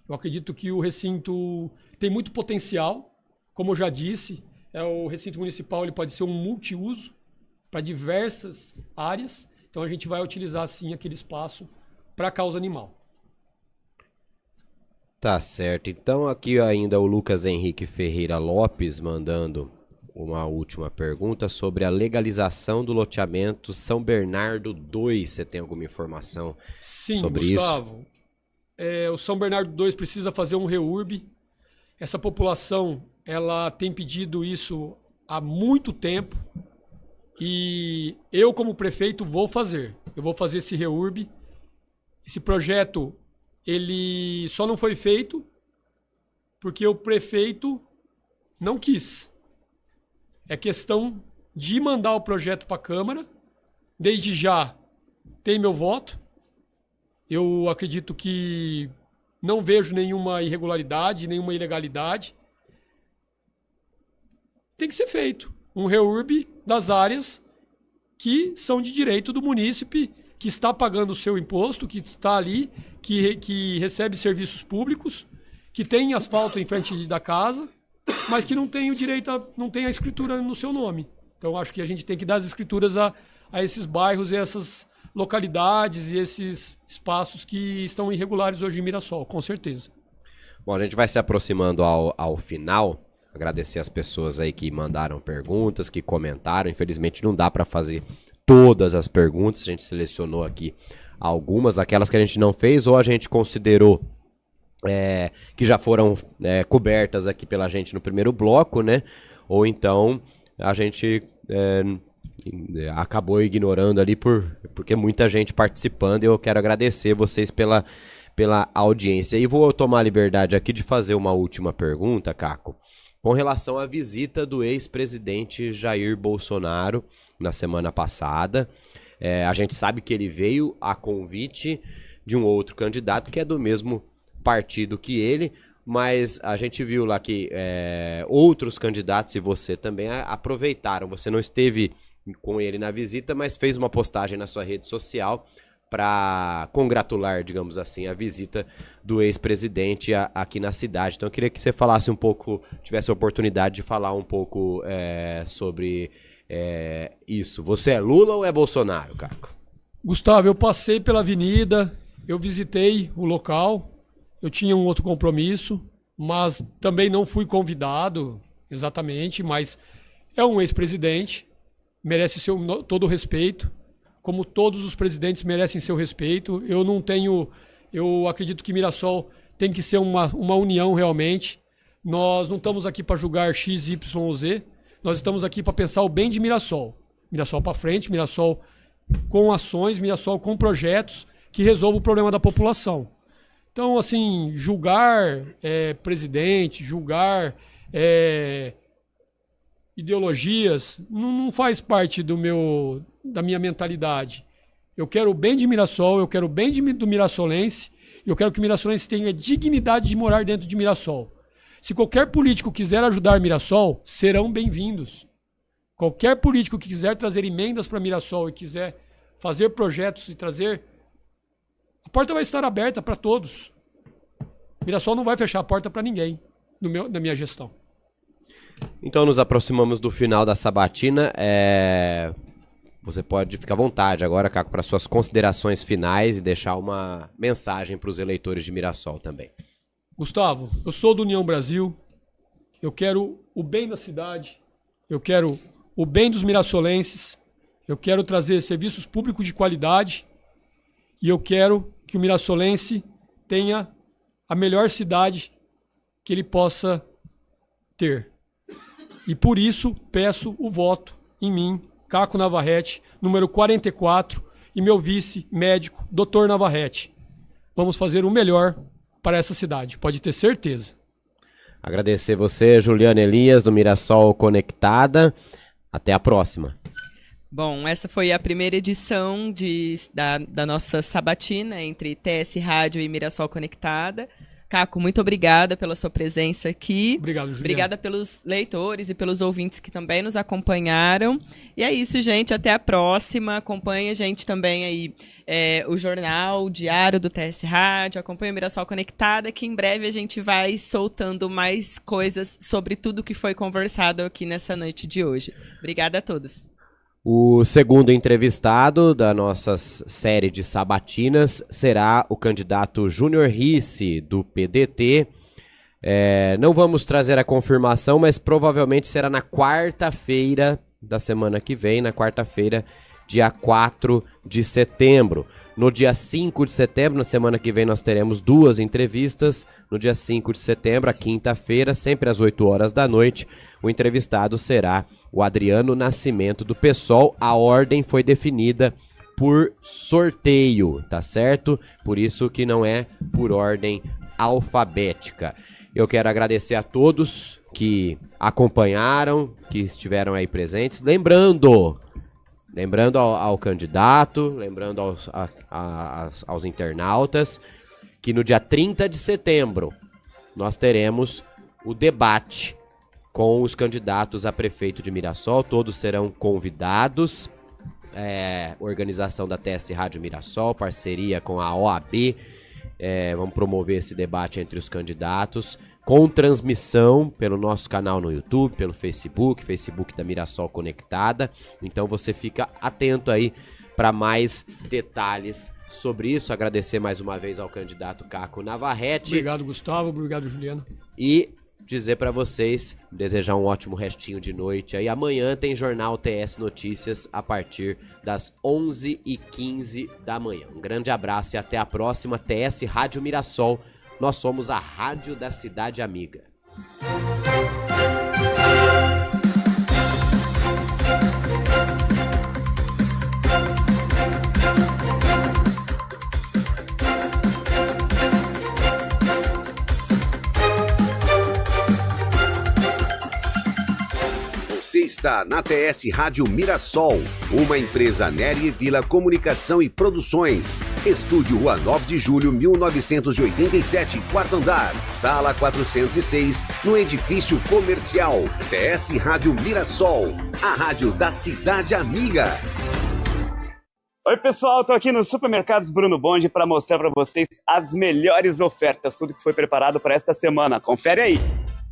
Eu acredito que o recinto tem muito potencial, como eu já disse, o recinto municipal ele pode ser um multiuso para diversas áreas. Então a gente vai utilizar sim aquele espaço para a causa animal. Tá certo. Então aqui ainda o Lucas Henrique Ferreira Lopes mandando uma última pergunta sobre a legalização do loteamento São Bernardo 2. Você tem alguma informação sobre isso? Sim, Gustavo. O São Bernardo 2 precisa fazer um REURB. Essa população ela tem pedido isso há muito tempo. E eu, como prefeito, vou fazer. Eu vou fazer esse REURB. Esse projeto, ele só não foi feito porque o prefeito não quis. É questão de mandar o projeto para a Câmara. Desde já tem meu voto. Eu acredito que não vejo nenhuma irregularidade, nenhuma ilegalidade. Tem que ser feito um REURB das áreas que são de direito do munícipe, que está pagando o seu imposto, que está ali, que recebe serviços públicos, que tem asfalto em frente da casa, mas que não tem o direito, não tem a escritura no seu nome. Então acho que a gente tem que dar as escrituras a esses bairros e essas localidades e esses espaços que estão irregulares hoje em Mirassol, com certeza. Bom, a gente vai se aproximando ao final. Agradecer as pessoas aí que mandaram perguntas, que comentaram. Infelizmente não dá para fazer todas as perguntas. A gente selecionou aqui algumas, aquelas que a gente não fez ou a gente considerou que já foram cobertas aqui pela gente no primeiro bloco, né? Ou então a gente acabou ignorando ali porque muita gente participando e eu quero agradecer vocês pela audiência. E vou tomar a liberdade aqui de fazer uma última pergunta, Caco. Com relação à visita do ex-presidente Jair Bolsonaro na semana passada, a gente sabe que ele veio a convite de um outro candidato que é do mesmo partido que ele, mas a gente viu lá que outros candidatos e você também aproveitaram. Você não esteve com ele na visita, mas fez uma postagem na sua rede social para congratular, digamos assim, a visita do ex-presidente aqui na cidade. Então eu queria que você falasse um pouco, tivesse a oportunidade de falar um pouco sobre isso. Você é Lula ou é Bolsonaro, Caco? Gustavo, eu passei pela avenida, eu visitei o local, eu tinha um outro compromisso, mas também não fui convidado exatamente, mas é um ex-presidente, merece todo o respeito. Como todos os presidentes merecem seu respeito. Eu acredito que Mirassol tem que ser uma união realmente. Nós não estamos aqui para julgar X, Y ou Z. Nós estamos aqui para pensar o bem de Mirassol. Mirassol para frente, Mirassol com ações, Mirassol com projetos que resolvam o problema da população. Então, assim, julgar presidente, julgar ideologias, não faz parte da minha mentalidade. Eu quero o bem de Mirassol, eu quero o bem do mirassolense, e eu quero que o mirassolense tenha dignidade de morar dentro de Mirassol. Se qualquer político quiser ajudar Mirassol, serão bem-vindos. Qualquer político que quiser trazer emendas para Mirassol e quiser fazer projetos e trazer, a porta vai estar aberta para todos. Mirassol não vai fechar a porta para ninguém na minha gestão. Então nos aproximamos do final da sabatina. Você pode ficar à vontade agora, Caco, para suas considerações finais e deixar uma mensagem para os eleitores de Mirassol também. Gustavo, eu sou do União Brasil, eu quero o bem da cidade, eu quero o bem dos mirassolenses, eu quero trazer serviços públicos de qualidade e eu quero que o mirassolense tenha a melhor cidade que ele possa ter. E por isso peço o voto em mim, Caco Navarrete, número 44, e meu vice médico, Dr. Navarrete. Vamos fazer o melhor para essa cidade, pode ter certeza. Agradecer você, Juliana Elias, do Mirassol Conectada. Até a próxima. Bom, essa foi a primeira edição da nossa sabatina entre TS Rádio e Mirassol Conectada. Caco, muito obrigada pela sua presença aqui. Obrigado, Juliana. Obrigada pelos leitores e pelos ouvintes que também nos acompanharam. E é isso, gente. Até a próxima. Acompanhe a gente também aí, o jornal, o diário do TS Rádio. Acompanhe o Mirassol Conectada, que em breve a gente vai soltando mais coisas sobre tudo que foi conversado aqui nessa noite de hoje. Obrigada a todos. O segundo entrevistado da nossa série de sabatinas será o candidato Júnior Risse, do PDT. Não vamos trazer a confirmação, mas provavelmente será na quarta-feira da semana que vem, na quarta-feira, dia 4 de setembro. No dia 5 de setembro, na semana que vem, nós teremos 2 entrevistas. No dia 5 de setembro, a quinta-feira, sempre às 8 horas da noite, o entrevistado será o Adriano Nascimento, do PSOL. A ordem foi definida por sorteio, tá certo? Por isso que não é por ordem alfabética. Eu quero agradecer a todos que acompanharam, que estiveram aí presentes. Lembrando ao candidato, lembrando aos internautas, que no dia 30 de setembro nós teremos o debate com os candidatos a prefeito de Mirassol. Todos serão convidados. Organização da TS Rádio Mirassol, parceria com a OAB. Vamos promover esse debate entre os candidatos, com transmissão pelo nosso canal no YouTube, pelo Facebook da Mirassol Conectada. Então você fica atento aí para mais detalhes sobre isso. Agradecer mais uma vez ao candidato Caco Navarrete. Obrigado, Gustavo. Obrigado, Juliana. E dizer para vocês, desejar um ótimo restinho de noite. Aí amanhã tem Jornal TS Notícias a partir das 11h15 da manhã. Um grande abraço e até a próxima. TS Rádio Mirassol. Nós somos a rádio da cidade amiga. Você está na TS Rádio Mirassol, uma empresa Nery Vila Comunicação e Produções. Estúdio Rua 9 de Julho, 1987, quarto andar, sala 406, no edifício comercial. TS Rádio Mirassol, a rádio da cidade amiga. Oi pessoal, tô aqui no Supermercados Bruno Bonde para mostrar para vocês as melhores ofertas, tudo que foi preparado para esta semana. Confere aí.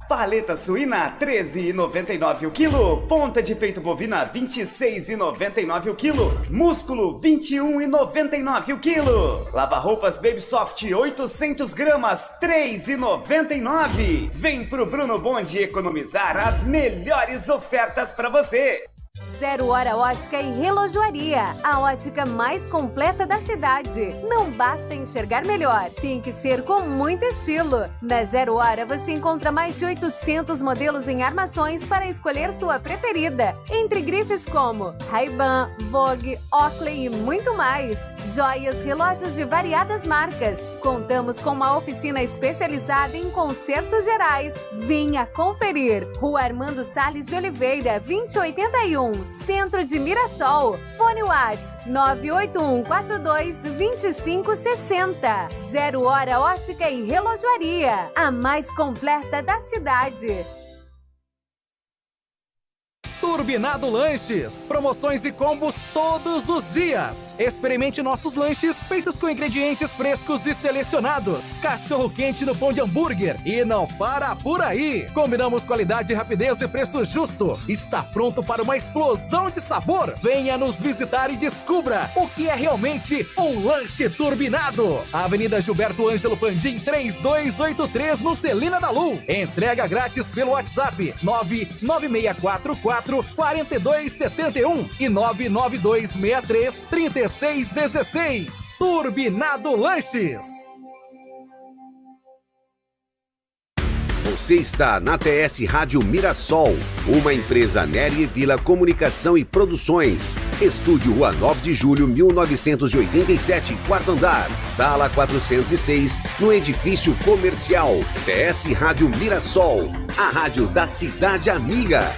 Paleta suína, R$13,99 o quilo. Ponta de peito bovina, R$26,99 o quilo. Músculo, R$21,99 o quilo. Lava-roupas Baby Soft, 800 gramas, R$3,99. Vem pro Bruno Bonde economizar as melhores ofertas para você. 0 Hora Ótica e Relojoaria, a ótica mais completa da cidade. Não basta enxergar melhor, tem que ser com muito estilo. Na 0 Hora você encontra mais de 800 modelos em armações para escolher sua preferida. Entre grifes como Ray-Ban, Vogue, Oakley e muito mais. Joias, relógios de variadas marcas. Contamos com uma oficina especializada em consertos gerais. Venha conferir. Rua Armando Salles de Oliveira, 2081. Centro de Mirassol. Fone WhatsApp 981422560. 0 Hora Ótica e Relojoaria, a mais completa da cidade. Turbinado Lanches. Promoções e combos todos os dias. Experimente nossos lanches feitos com ingredientes frescos e selecionados. Cachorro quente no pão de hambúrguer. E não para por aí. Combinamos qualidade, rapidez e preço justo. Está pronto para uma explosão de sabor. Venha nos visitar e descubra o que é realmente um lanche turbinado. Avenida Gilberto Ângelo Pandim 3283 no Celina da Lu. Entrega grátis pelo WhatsApp 99644-4271 e 99263-3616. Turbinado Lanches. Você está na TS Rádio Mirassol, uma empresa Nery Vila Comunicação e Produções. Estúdio Rua 9 de Julho, 1987, quarto andar. Sala 406, no edifício comercial. TS Rádio Mirassol, a rádio da cidade amiga.